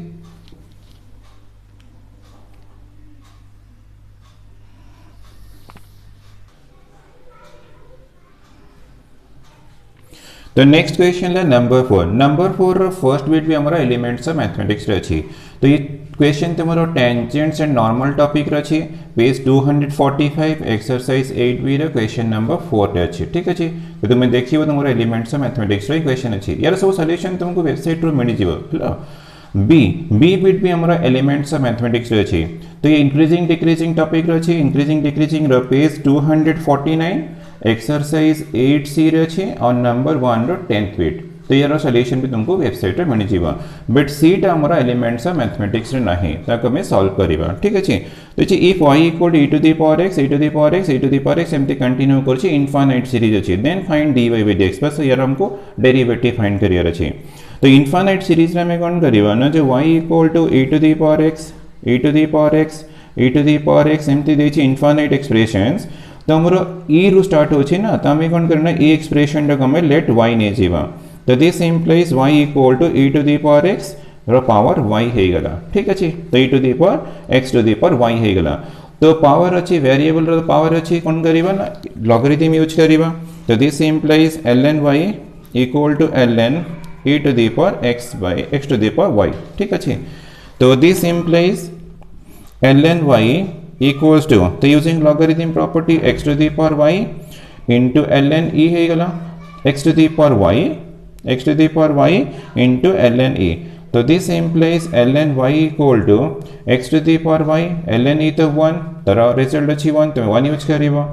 A: तो नेक्स्ट क्वेश्चन है नंबर 4 रो फर्स्ट बिट भी हमारा एलिमेंट्स ऑफ मैथमेटिक्स रे अछि, तो ये क्वेश्चन तुमरो टेंजेंट्स एंड नॉर्मल टॉपिक रे अछि पेज 245 एक्सरसाइज 8b रो क्वेश्चन नंबर 4 रे अछि, ठीक अछि। तो तुम देखिबो तुमरो एलिमेंट्स ऑफ मैथमेटिक्स रे क्वेश्चन अछि, यार सब सॉल्यूशन तुमको वेबसाइट रो मिल जिवो। बी बिट भी हमारा एलिमेंट्स ऑफ मैथमेटिक्स रे अछि, तो ये इंक्रीजिंग डिक्रीजिंग टॉपिक रे अछि, इंक्रीजिंग डिक्रीजिंग रो पेज 249 एक्सरसाइज 8c रे अछि और नंबर 1 रो 10th बिट, तो यार सॉल्यूशन भी तुमको वेबसाइट रे मिल जिवो, बट सीटा हमारा एलिमेंट्स ऑफ मैथमेटिक्स रे नाही, ताको हमें सॉल्व करबा, ठीक अछि। तो if y equal to e to the power x e to the power x e to the power x एमती कंटिन्यू करछि इनफाइनाइट सीरीज अछि, then find dy by dx, बस यार हमको डेरिवेटिव फाइंड करियर अछि। तो इनफाइनाइट सीरीज रे हमें कोन करबा ना, जो y equal to e to the power x e to the power x e to the power x एमती देछि इनफाइनाइट एक्सप्रेशंस, तो हमरो e रु स्टार्ट होछि ना, तो हमें कोन करना e एक्सप्रेशन रो हमें लेट y ने जीवा, तो this implies y equal to e to the power x रो पावर y हे गला, ठीक अछि। तो e to the power x to the power y हे गला, तो पावर अछि वेरिएबल रो पावर अछि कोन करिबा ना लॉगरिथम यूज करिबा, तो this implies ln y equal to ln e to the power x by x to the power y, ठीक अछि। तो this implies ln y equals to तो using logarithm property x to the power y into ln e है गला x to the power y into ln e तो this implies ln y equal to x to the power y ln e तो 1 तर रिजल्ट अच्छी 1 तो 1 यूज करिबो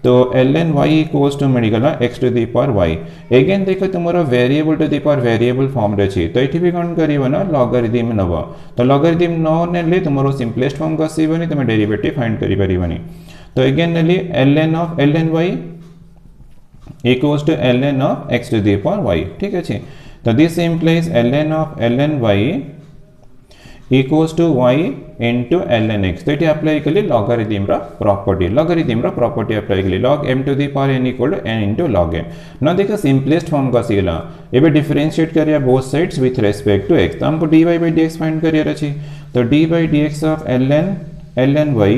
A: तो ln y इक्वल्स टू मिलगला x to the power y again देखो तुमरो variable to the power variable form रे छी तो एठी भी कोन करिवो ना लॉगरिथम नबो तो लॉगरिथम न नेले तुमरो सिंपलेस्ट फॉर्म गसिबोनी तुम डेरिवेटिव फाइंड करि परिबनी तो अगेन नेली ln of ln y equals to ln of x to the power y ठीक अछि तो this implies ln of ln y equals to y into ln x तो ये अप्लाई कली लॉगरिथम रा प्रॉपर्टी अप्लाई कली log m to the power n equal to n into log m ना देखो सिंपलेस्ट फॉर्म का सीला एबे डिफरेंशिएट करिया both sides with respect to x तो हमको dy by dx फाइंड करिया रची तो dy by dx of ln y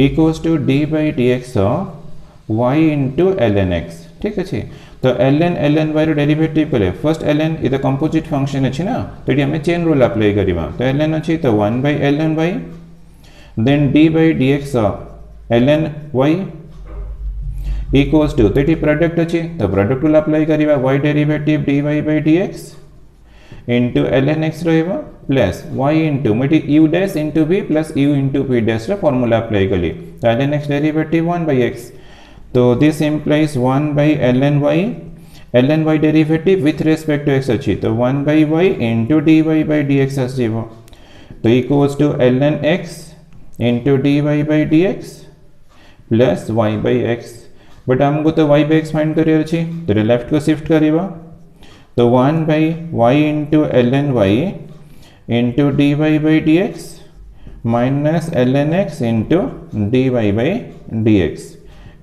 A: equals to dy by dx ऑफ y into ln x ठीक अछि तो ln y रो डेरिवेटिव कले first ln is a composite function अछि ना तो ये हमें चेन रूल अप्लाई करिबा तो ln अछि तो 1 by ln y then d by dx of ln y equals to तो ये प्रोडक्ट अछि तो प्रोडक्ट रूल अप्लाई करिबा y derivative dy by dx into ln x रहबा प्लस y into मेटी u dash into v plus u into p dash रा फार्मूला अप्लाई कली तो ln x derivative 1 by x तो this implies 1 by ln y derivative with respect to x अच्छी तो 1 by y into dy by dx आसीबो तो equals to ln x into dy by dx plus y by x but हमको तो y by x फाइंड करियर अछि तो लेफ्ट को शिफ्ट करिबा तो 1 by y into ln y into dy by dx minus ln x into dy by dx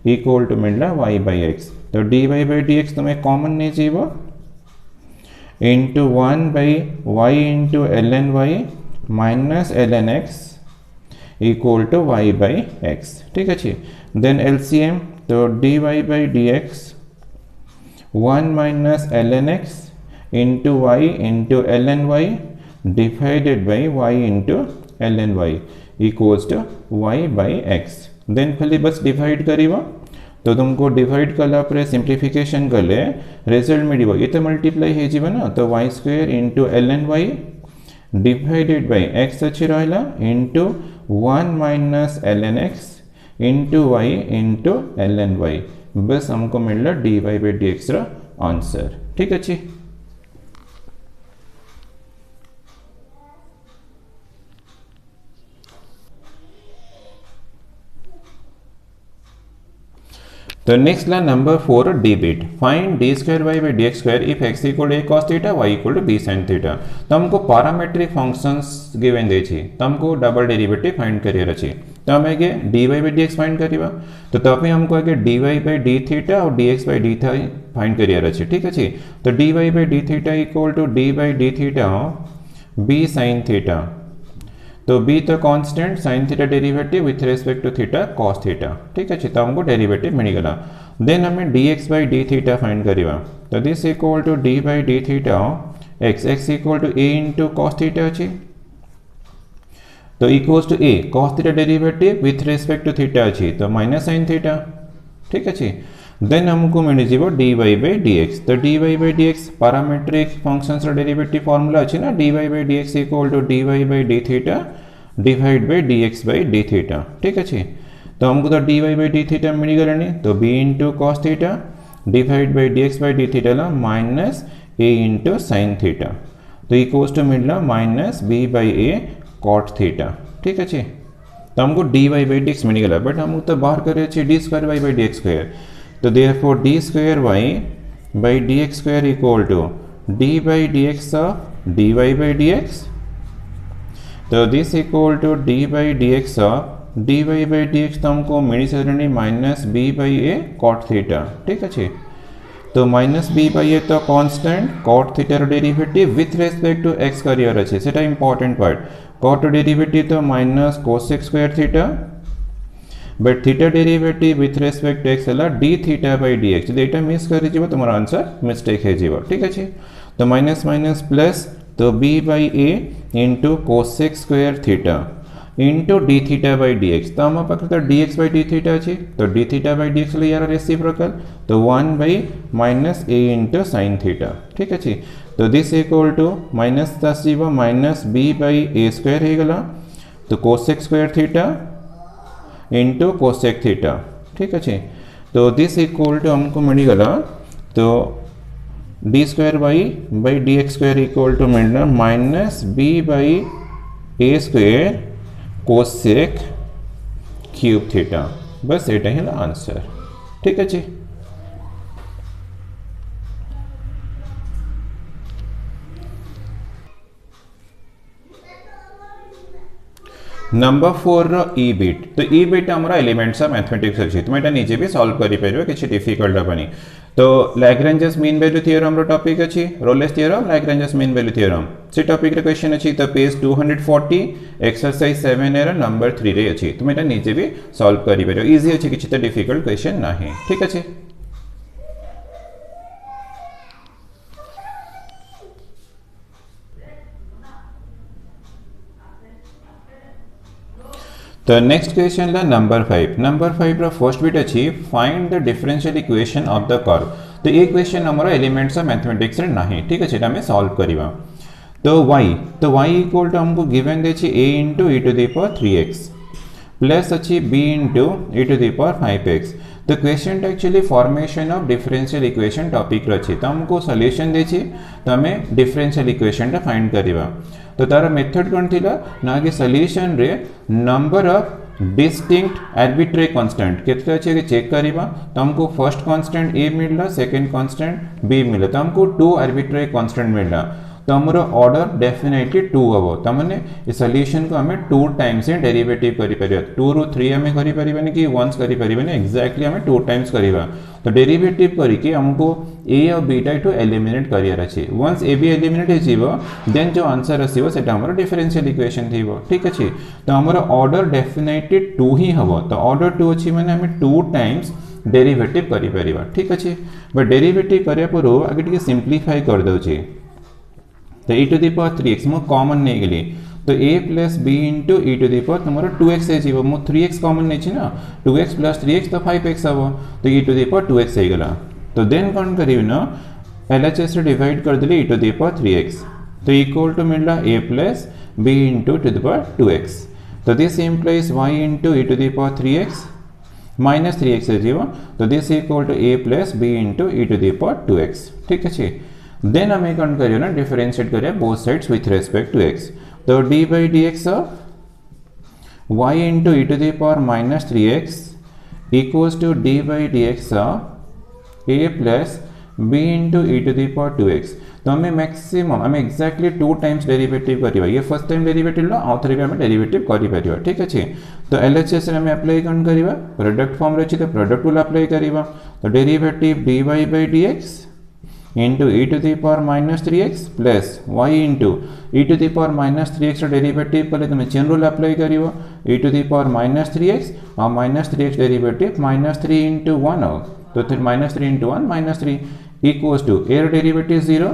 A: equal to मिलला y by x तो dy by dx तुम्हें कॉमन नहीं जीवो into 1 by y into ln y minus ln x equal to y by x ठीक है देन LCM तो dy by dx 1 minus ln x into y into ln y divided by y into ln y equals to y by x then खाली बस डिवाइड करिबा तो तुमको डिवाइड कला पर सिंप्लीफिकेशन कले रिजल्ट मिलिबो ये तो मल्टीप्लाई हे जीवा ना तो y square into ln y divided by x अछि रहला into 1 minus ln x into y into ln y बस हमको मिलला dy by dx रा आंसर ठीक अछि तो नेक्स्ट ला नंबर 4 डिबेट find d square y by dx square if x equal a cos theta y equal to b sin theta तो हमको पैरामीट्रिक फंक्शंस गिवन दे छी तो हमको डबल डेरिवेटिव फाइंड करियर अछि तो हम आगे dy by dx फाइंड करिबा तो तब हमको आगे dy by d थीटा और dx by d theta find करियर अछि ठीक अछि तो dy by d theta equal to d by d theta b sin theta तो b तो constant sin theta derivative with respect to theta cos theta ठीक है तो हमको डेरिवेटिव मिल गला देन हमें dx by d theta find करिबा तो this equal to d by d theta x equal to a into cos theta अछि तो equals to a cos theta derivative with respect to theta अछि तो माइनस sin थीटा ठीक अछि देन हमको मिल जीवो dy by dx तो dy by dx parametric functions रा डेरिवेटिव फार्मूला अछि ना dy by dx equal to dy by d theta divide by dx by d theta ठीक अछि तो हमको तो dy by d थीटा मिल गलानी तो b into cos theta divide by dx by d theta ला minus a into sin theta तो इक्वल्स टू मिलला minus b by a cot theta ठीक अछि तो हमको dy by dx मिल गला बट हम तो बाहर करे छी d square y by dx square तो therefore d square y by dx square equal to d by dx of dy by dx तो this equal to d by dx of dy by dx तो हमको मिली सरणी minus b by a cot theta ठीक है तो माइनस b by a तो कांस्टेंट cot थीटा रो derivative with respect to x करियर अछि सेटा इंपोर्टेंट पार्ट cot डेरिवेटिव तो minus cos x square theta but theta derivative with respect to x हला d थीटा by dx यदि एटा मिस कर जीवो तो मोर आंसर मिस्टेक हे जीवो ठीक अछि तो माइनस माइनस प्लस तो b by a into cos x square theta into D theta by D x तो आम पाखे तो D x by D theta अच्छी तो D theta by D x यार रेसिप्रोकल तो 1 बै माइनस ए इंटू साइन थीटा ठीक अच्छे तो दिस इक्वल टू माइनस दस जीव minus b by a square हो गला तो cosec square theta into cosec theta ठीक अच्छे तो दिस इक्वल टू हमको मिलगला तो d square by d x square equal to मिलना minus b by a square cosec cube theta बस एटा ही आंसर ठीक अच्छे नंबर 4 रो ई बिट तो ई बिट हमरा एलिमेंट्स ऑफ मैथमेटिक्स अछि तुम एटा नीचे भी सॉल्व करि परिबो किछि डिफिकल्ट हबनी तो लैग्रेंजस मीन वैल्यू थ्योरम रो टॉपिक अछि Rolle's theorem Lagrange's mean value theorem से टॉपिक रे क्वेश्चन अछि तो पेज 240 एक्सरसाइज 7 एर नंबर 3 रे अछि तुम एटा नीचे भी सॉल्व करि परिबो इजी अछि किछि त डिफिकल्ट क्वेश्चन नाही ठीक अछि तो नेक्स्ट क्वेश्चन ला नंबर 5 रो फर्स्ट बिट अछि find the differential equation of the curve तो ये क्वेश्चन हमरो एलिमेंट्स ऑफ मैथमेटिक्स रे नाही ठीक अछि हमें सॉल्व करिवा तो y इक्वल टू हमको गिवन दे छी a into e to the power 3x plus अछि b into e to the power 5x तो question actually formation of differential equation topic रछि तो हमको सॉल्यूशन दे छी तो हमें डिफरेंशियल इक्वेशन टा फाइंड करिवा तो तार मेथड कौन थिला ना कि सॉल्यूशन रे number of distinct arbitrary constant केते अछि के चेक करिवा तो हमको फर्स्ट कांस्टेंट a मिलला सेकंड कांस्टेंट b मिलला तो हमको 2 आर्बिट्रेरी कांस्टेंट मिलला तो हमरो ऑर्डर डेफिनेटली 2 हबो त माने इस सॉल्यूशन को हमें 2 टाइम्स से डेरिवेटिव करि परिबा 2 रो 3 हमें करि परिबानी कि वंस करि परिबानी एग्जैक्टली हमें 2 टाइम्स करिवा तो डेरिवेटिव करि के हमको a और b type two eliminate career अछि वंस a b एलिमिनेट हे जीवो देन जो आंसर आसीबो सेटा हमरो डिफरेंशियल इक्वेशन थीबो ठीक अछि तो हमरो ऑर्डर डेफिनेटली 2 ही हबो तो ऑर्डर 2 अछि माने हमें 2 टाइम्स डेरिवेटिव करि परिबा ठीक अछि बट डेरिवेटिव करिया परो आगे टिके सिंपलीफाई कर दउ छी तो e to the power 3x मो कॉमन नहीं गेली तो a plus b into e to the power तुम्हारा 2x है जीवो मो 3x कॉमन नहीं छी ना 2x plus 3x तो 5x हबो तो e to the power 2x है गेला तो देन कोन करियो ना LHS से डिवाइड कर देली e to the power 3x तो इक्वल टू मिलला a plus b into to the power 2x तो this implies y into e to the power 3x minus 3x है जीवो तो this equal to a plus b into e to the power 2x ठीक है देन हमें कौन करियो ना डिफरेंशिएट करियो both sides with respect to x तो d by dx ऑफ y into e to the power minus 3x equals to d by dx of a plus b into e to the power 2x तो हमें मैक्सिमम हमें एग्जैक्टली 2 टाइम्स डेरिवेटिव करियो ये फर्स्ट टाइम डेरिवेटिव लो आउ थरे हमें डेरिवेटिव करि परियो ठीक अछि तो एलएचएस रे हमें अप्लाई कौन करिवा प्रोडक्ट फॉर्म रे छी तो प्रोडक्ट विल अप्लाई करिवा तो derivative dy by dx into e to the power minus 3x plus y into e to the power minus 3x derivative कले तुम चेन रूल अप्लाई करिवो e to the power minus 3x और minus 3x derivative minus 3 into 1 हो तो फिर minus 3 into 1 minus 3 equals to a derivative 0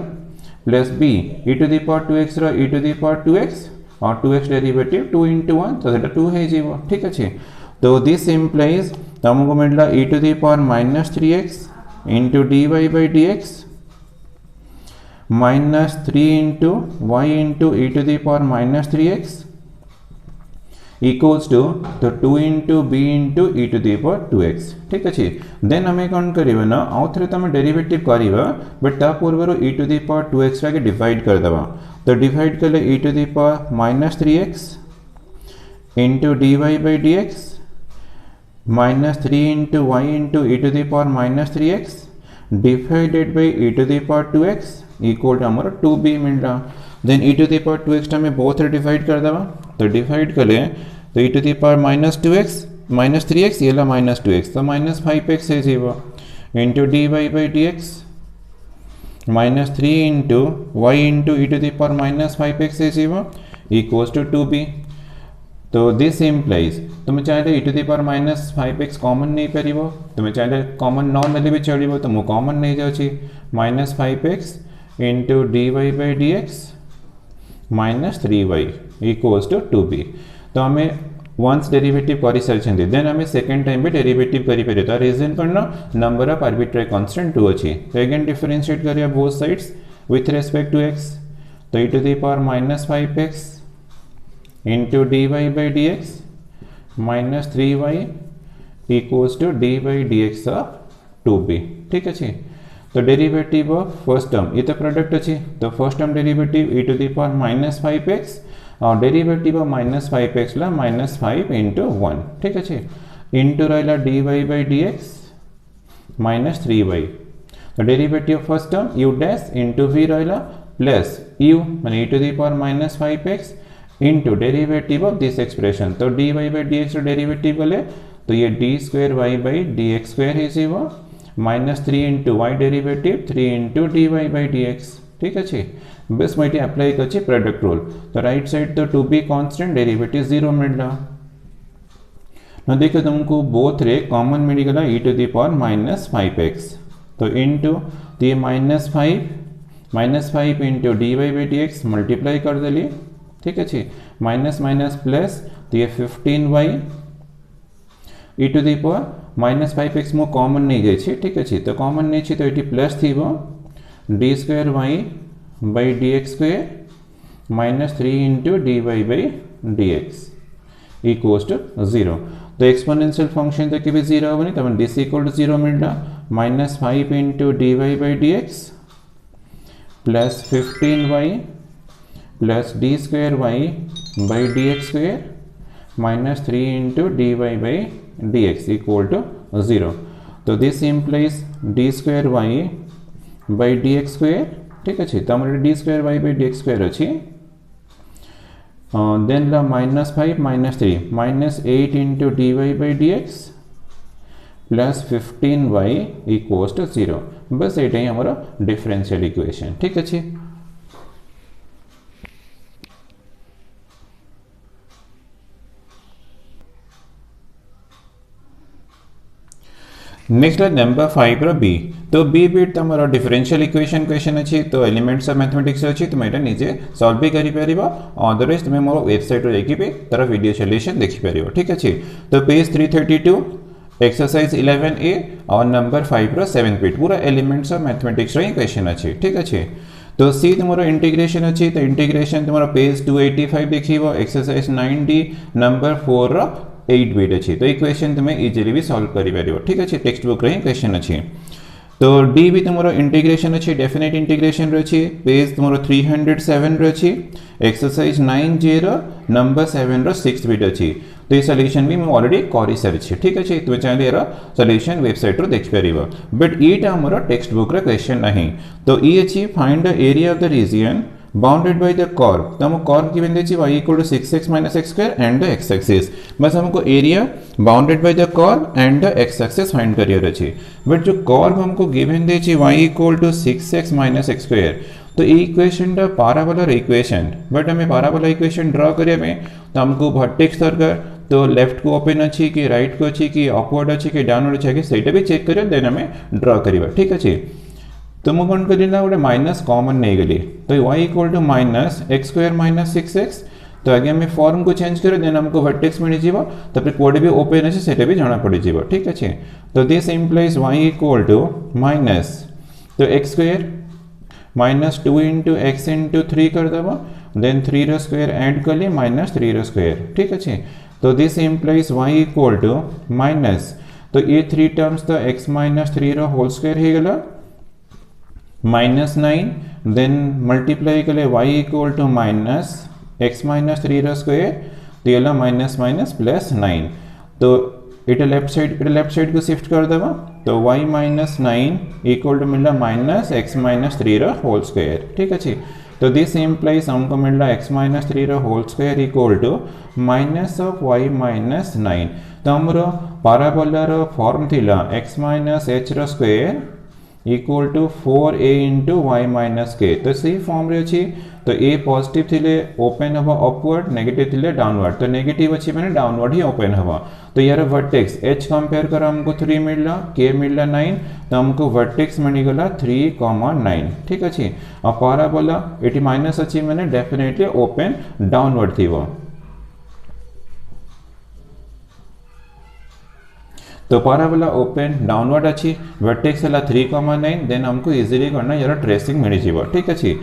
A: plus b e to the power 2x रो e to the power 2x और 2x डेरिवेटिव 2 into 1 तो सेटा 2 है जीवो ठीक अछि तो दिस इंप्लाइज हमको मिलला e to the power minus 3x into dy by dx minus 3 into y into e to the power minus 3x equals to तो 2 into b into e to the power 2x ठीक अछि देन हमें कौन करिवे ना आउ थरे तमे डेरिवेटिव करिवा बट ता पूर्व e to the power 2x रा के डिवाइड कर दबा तो डिवाइड करले e to the power minus 3x into dy by dx minus 3 into y into e to the power minus 3x divided by e to the power 2x equal to हमारा 2b मिल रहा then e to the power 2x हमें बोथ डिवाइड कर दवा तो डिवाइड कर ले तो e to the power minus 2x minus 3x ये ला minus 2x तो minus 5x है जीवा into dy by dx minus 3 into y into e to the power minus 5x है जीवा equals to 2b तो दिस इम्प्लाइज तुम चाहे e to the power minus 5x common नहीं परिबो तुम चाहे कॉमन न नेले भी चलिबो तो मु कॉमन नहीं जाउची minus 5x into dy by dx minus 3y equals to 2b तो आम वन्स डेरिवेटिव कर सारी देन आम सेकेंड टाइम भी डेरिवेटिव करें तो रीजन कौन नंबर ऑफ आर्बिट्रेरी कांस्टेंट 2 अच्छी तो अगेन डिफरेंशिएट करिया both sides with respect to x तो e to the power -5x into dy by dx minus 3y equals to dy by dx of 2b ठीक अच्छे। तो डेरिवेटिव ऑफ फर्स्ट टर्म ये तो प्रोडक्ट अच्छी तो first term derivative e to the power -5x और derivative of -5x La -5 into 1 ठीक अच्छे इंटू रहा dy by dx minus 3y तो derivative first term u dash into v रहा प्लस u माने e to the power -5x into derivative of this expression तो dy by dx डेरिवेटिव गले तो ये d square y by dx square है minus 3 into y derivative 3 into dy by dx ठीक अच्छे बस मुझे अप्लाई कर प्रोडक्ट रूल तो राइट साइड तो टू बी कांस्टेंट डेरिवेटिव 0 मिलला न देखो तुमको बोथ रे कॉमन मिलगला e to the power -5x तो इंटू ये -5 into dy by dx multiply कर देली ठीक अच्छे माइनस माइनस प्लस तो ये 15y e to the power -5x मो कॉमन नहीं जाए ठीक अच्छे तो कॉमन नहीं तो ये प्लस थी d square y by dx square minus 3 into dy by dx equals to 0 तो एक्सपोनेंशियल फंक्शन तक भी 0 होनी तो दिस इक्वल टू 0 मिलना -5 into dy by dx plus 15y plus D square y by dx square minus 3 into dy by dx equal to 0 तो this implies D square y by dx square ठीक अच्छे तो हमारे D square y by dx square अच्छी देन ला -5 -3 -8 into dy by dx plus 15y equals to 0 बस ये हमारा डिफरेंशियल इक्वेशन ठीक अच्छे। नेक्स्ट नंबर 5 रो बी तो बी बिट तुम डिफरेंशियल इक्वेशन क्वेश्चन अच्छी तो एलिमेंट्स ऑफ मैथमेटिक्स अच्छी तुम यहाँ निजे सॉल्व भी करें अदरवाइज तुम मोर वेबसाइट जाकि तार वीडियो सॉल्यूशन देखिपर ठीक अच्छे तो पेज 332 एक्सरसाइज 11A और नंबर 5 रो 7 बिट पूरा एलिमेंट्स ऑफ मैथमेटिक्स रो क्वेश्चन अच्छे ठीक अच्छे तो सी तुम इंटीग्रेशन अच्छी तो इंटीग्रेशन तुम पेज 285 देखिए एक्सरसाइज 9D नंबर 4 रो 8 बिट अच्छी तो ये क्वेश्चन तुम्हें इजिली भी सॉल्व कर ठीक अच्छे टेक्स्ट बुक रे क्वेश्चन अच्छी तो डी भी तुम इंटीग्रेशन अच्छी डेफिनेट इंटीग्रेशन अच्छी पेज तुम 307 अच्छी एक्सरसाइज 9J नंबर 7 रो 6 बिट अच्छी तो ये सॉल्यूशन भी मैं ऑलरेडी कर सारी ठीक अच्छे तुम चाहिए यार सॉल्यूशन वेबसाइट रो देखिपर बट ईटा आमर टेक्स्ट बुक रे क्वेश्चन नहीं तो ये अच्छी find the area of the region bounded by the curve तो हम कर्व गिवन देछि y equal to 6x - x square and the x axis बस हमको area bounded by the curve and the x axis find करियर अछि बट जो कर्व हमको गिवन देछि y equal to 6x - x square तो ये equation the parabola equation but हमें पैराबोला इक्वेशन ड्रा करिया में तो हमको वर्टेक्स दरकार तो लेफ्ट को ओपन अच्छी कि राइट को अच्छी कि अपवर्ड अच्छी कि डाउनवर्ड अच्छी सेटा भी चेक करिया देन हमें ड्रा करिया ठीक अछि तो मुझे कौन कर गोटे माइनस कॉमन नहीं गली तो y इक्वल टू -x स्क्वायर - 6x तो आगे हमें फॉर्म को चेंज करें देन हमको वर्टेक्स मिल जाव तो कोड भी ओपन अच्छे से भी जना पड़ जाव ठीक अच्छे तो this implies y equal to minus तो x स्क्वायर -2 इंटू एक्स इंटू 3 कर देव देन 3 रो स्क्वायर ऐड कर ली -3 रो स्क्वायर ठीक अच्छे तो this implies y equal to minus तो ये 3 टर्म्स तो x - 3 रो होल स्क्वायर हो गला -9 देन मल्टीप्लाई कले y इक्वल टू -x - 3 रो स्क्वायर तो ये माइनस माइनस प्लस 9 तो इट लेफ्ट साइड को शिफ्ट कर देवा तो y - 9 इक्वल टू मिलला -x - 3 रो होल स्क्वायर ठीक अच्छे तो दिस इम्प्लाइज हमको मिलला x - 3 रो whole square equal to minus of y - 9 तो हमरो पैराबोला रो फॉर्म थिला x - h रो स्क्वायर equal to 4a into y minus k तो सी फॉर्म रे अच्छी तो a पॉजिटिव थिले ओपन हवा अपवर्ड नेगेटिव थिले डाउनवर्ड तो नेगेटिव अच्छी मैंने डाउनवर्ड ही ओपन हवा तो यार वर्टेक्स h कंपेयर कर हमको 3 मिलला k मिलला 9 तो हमको वर्टेक्स मिलगला 3,9 ठीक अच्छे और पैराबोला ये माइनस अच्छी मैंने डेफिनेटली ओपन डाउनवर्ड थी वो तो पाराबोला ओपन डाउनवर्ड अच्छी वर्टेक्स है 3,9 देन हमको इजीली करना यार ट्रेसिंग मिल जीव ठीक अच्छे।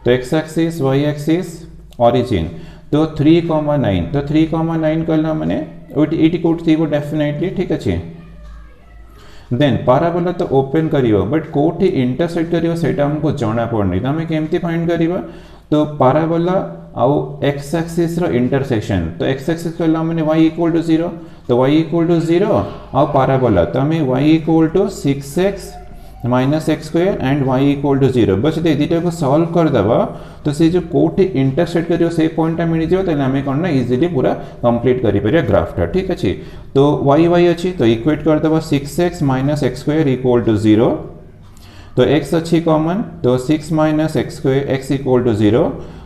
A: तो x axis y axis origin तो 3,9 तो 3,9 कला माने एटी कोड थी वो डेफिनेटली ठीक अच्छे। देन पाराबोला तो ओपन करियो बट कोठी इंटरसेक्ट करियो सेटा हमको जाना पड़नी तो हमें केमती फाइंड करिवा। तो पाराबोला आउ एक्स एक्सिस रो इंटरसेक्शन तो एक्स एक्सिस कला माने y इक्वल टू 0 तो y इक्वल टू 0 आउ पाराबोला तो हमें y equal to 6x minus x square and y equal to 0 बस ये दुटा को सॉल्व कर दबा तो से जो कोठी इंटरसेक्ट करियो से पॉइंट मिल जाओ तो हमें करना इजीली पूरा कंप्लीट करि परिया ग्राफटा ठीक अच्छे। तो y अच्छी तो इक्वेट कर दबा 6x minus x square equal to 0 तो x अच्छी कॉमन तो 6 minus x square x equal to 0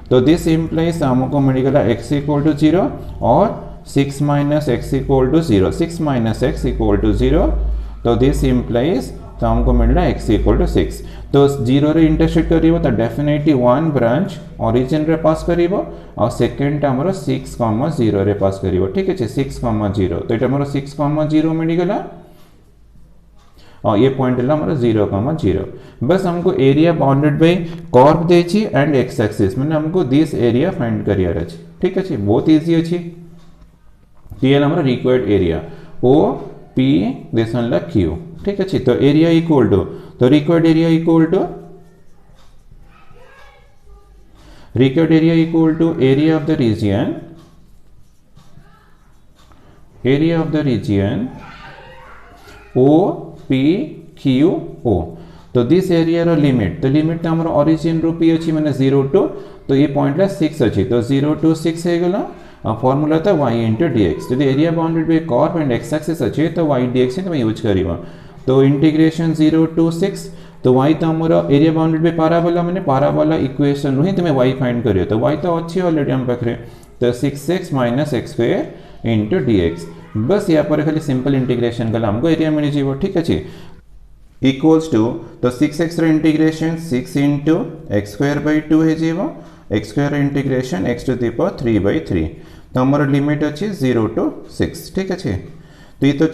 A: तो दिस इम्प्लाइज हमको मिल गया x इक्वल टू 0 और 6 minus x equal to 0 6 minus x equal to 0 तो दिस इम्प्लाइज तो हमको मिल रहा है x इक्वल टू 6 तो 0 रे इंटरसेक्ट करिवो तो डेफिनेटली वन ब्रांच ओरिजिन रे पास करिवो और सेकंड हमरो 6,0 रे पास करिवो ठीक है 6,0 तो एटा हमरो 6,0 मिल गला और ये पॉइंट है हमारा 0,0 बस हमको एरिया बाउंडेड बाय कर्व देछि एंड एक्स एक्सिस माने हमको दिस एरिया फाइंड करियर अछि ठीक अछि बहुत इजी अछि। ये हमारा required area O P this one ला क्यू ठीक अछि। तो एरिया इक्वल टू तो required area equal to area of the region O P Q O तो दिस एरिया रो लिमिट तो लिमिट हमर ओरिजिन रो पी अछि माने 0 टू तो ये पॉइंट ला 6 अछि तो 0 टू 6 हे गेला फॉर्मूला था y इंटू dx तो area bounded by curve and x axis अछि तो y dx तुम यूज करिवा तो इंटीग्रेशन 0 टू 6 तो y तो हमर एरिया बाउंडेड बाय पाराबोला माने पाराबोला इक्वेशन रो ही तुम y फाइंड करियो तो y तो अछि ऑलरेडी हम पकरे तो 6x minus x square into dx बस यहाँ पर खाली सिंपल इंटीग्रेशन कला हमको एरिया मिल जीवो ठीक अच्छे इक्वल्स टू तो 6x रो integration 6 into x square by 2 है जीवो x square integration x to the power 3 by 3 तो हमारा लिमिट अच्छे 0 टू 6 ठीक अच्छे। तो ये तो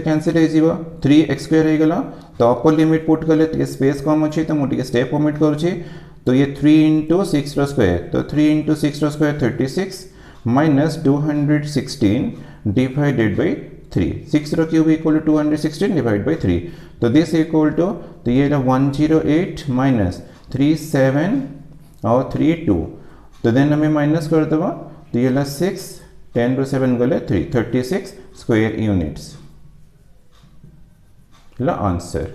A: कैंसिल है जीवो 3x स्क्वायर है गला तो अपर लिमिट पुट कले तो स्पेस कम अच्छे तो मुझे स्टेप ओमिट करूँ तो ये 3 इंटू 6 रो स्क्वायर तो 3 इंटू 6 रो स्क्वायर 36 माइनस 216 डिवाइडेड बाय 3 6 रो cube equal to 216 divide by 3 तो दिस इक्वल टू तो ये 108 माइनस 37 और 32 तो देन हमें माइनस कर दबा तो ये 6 10 रो 7 गले 3 36 स्क्वायर यूनिट्स ला आंसर।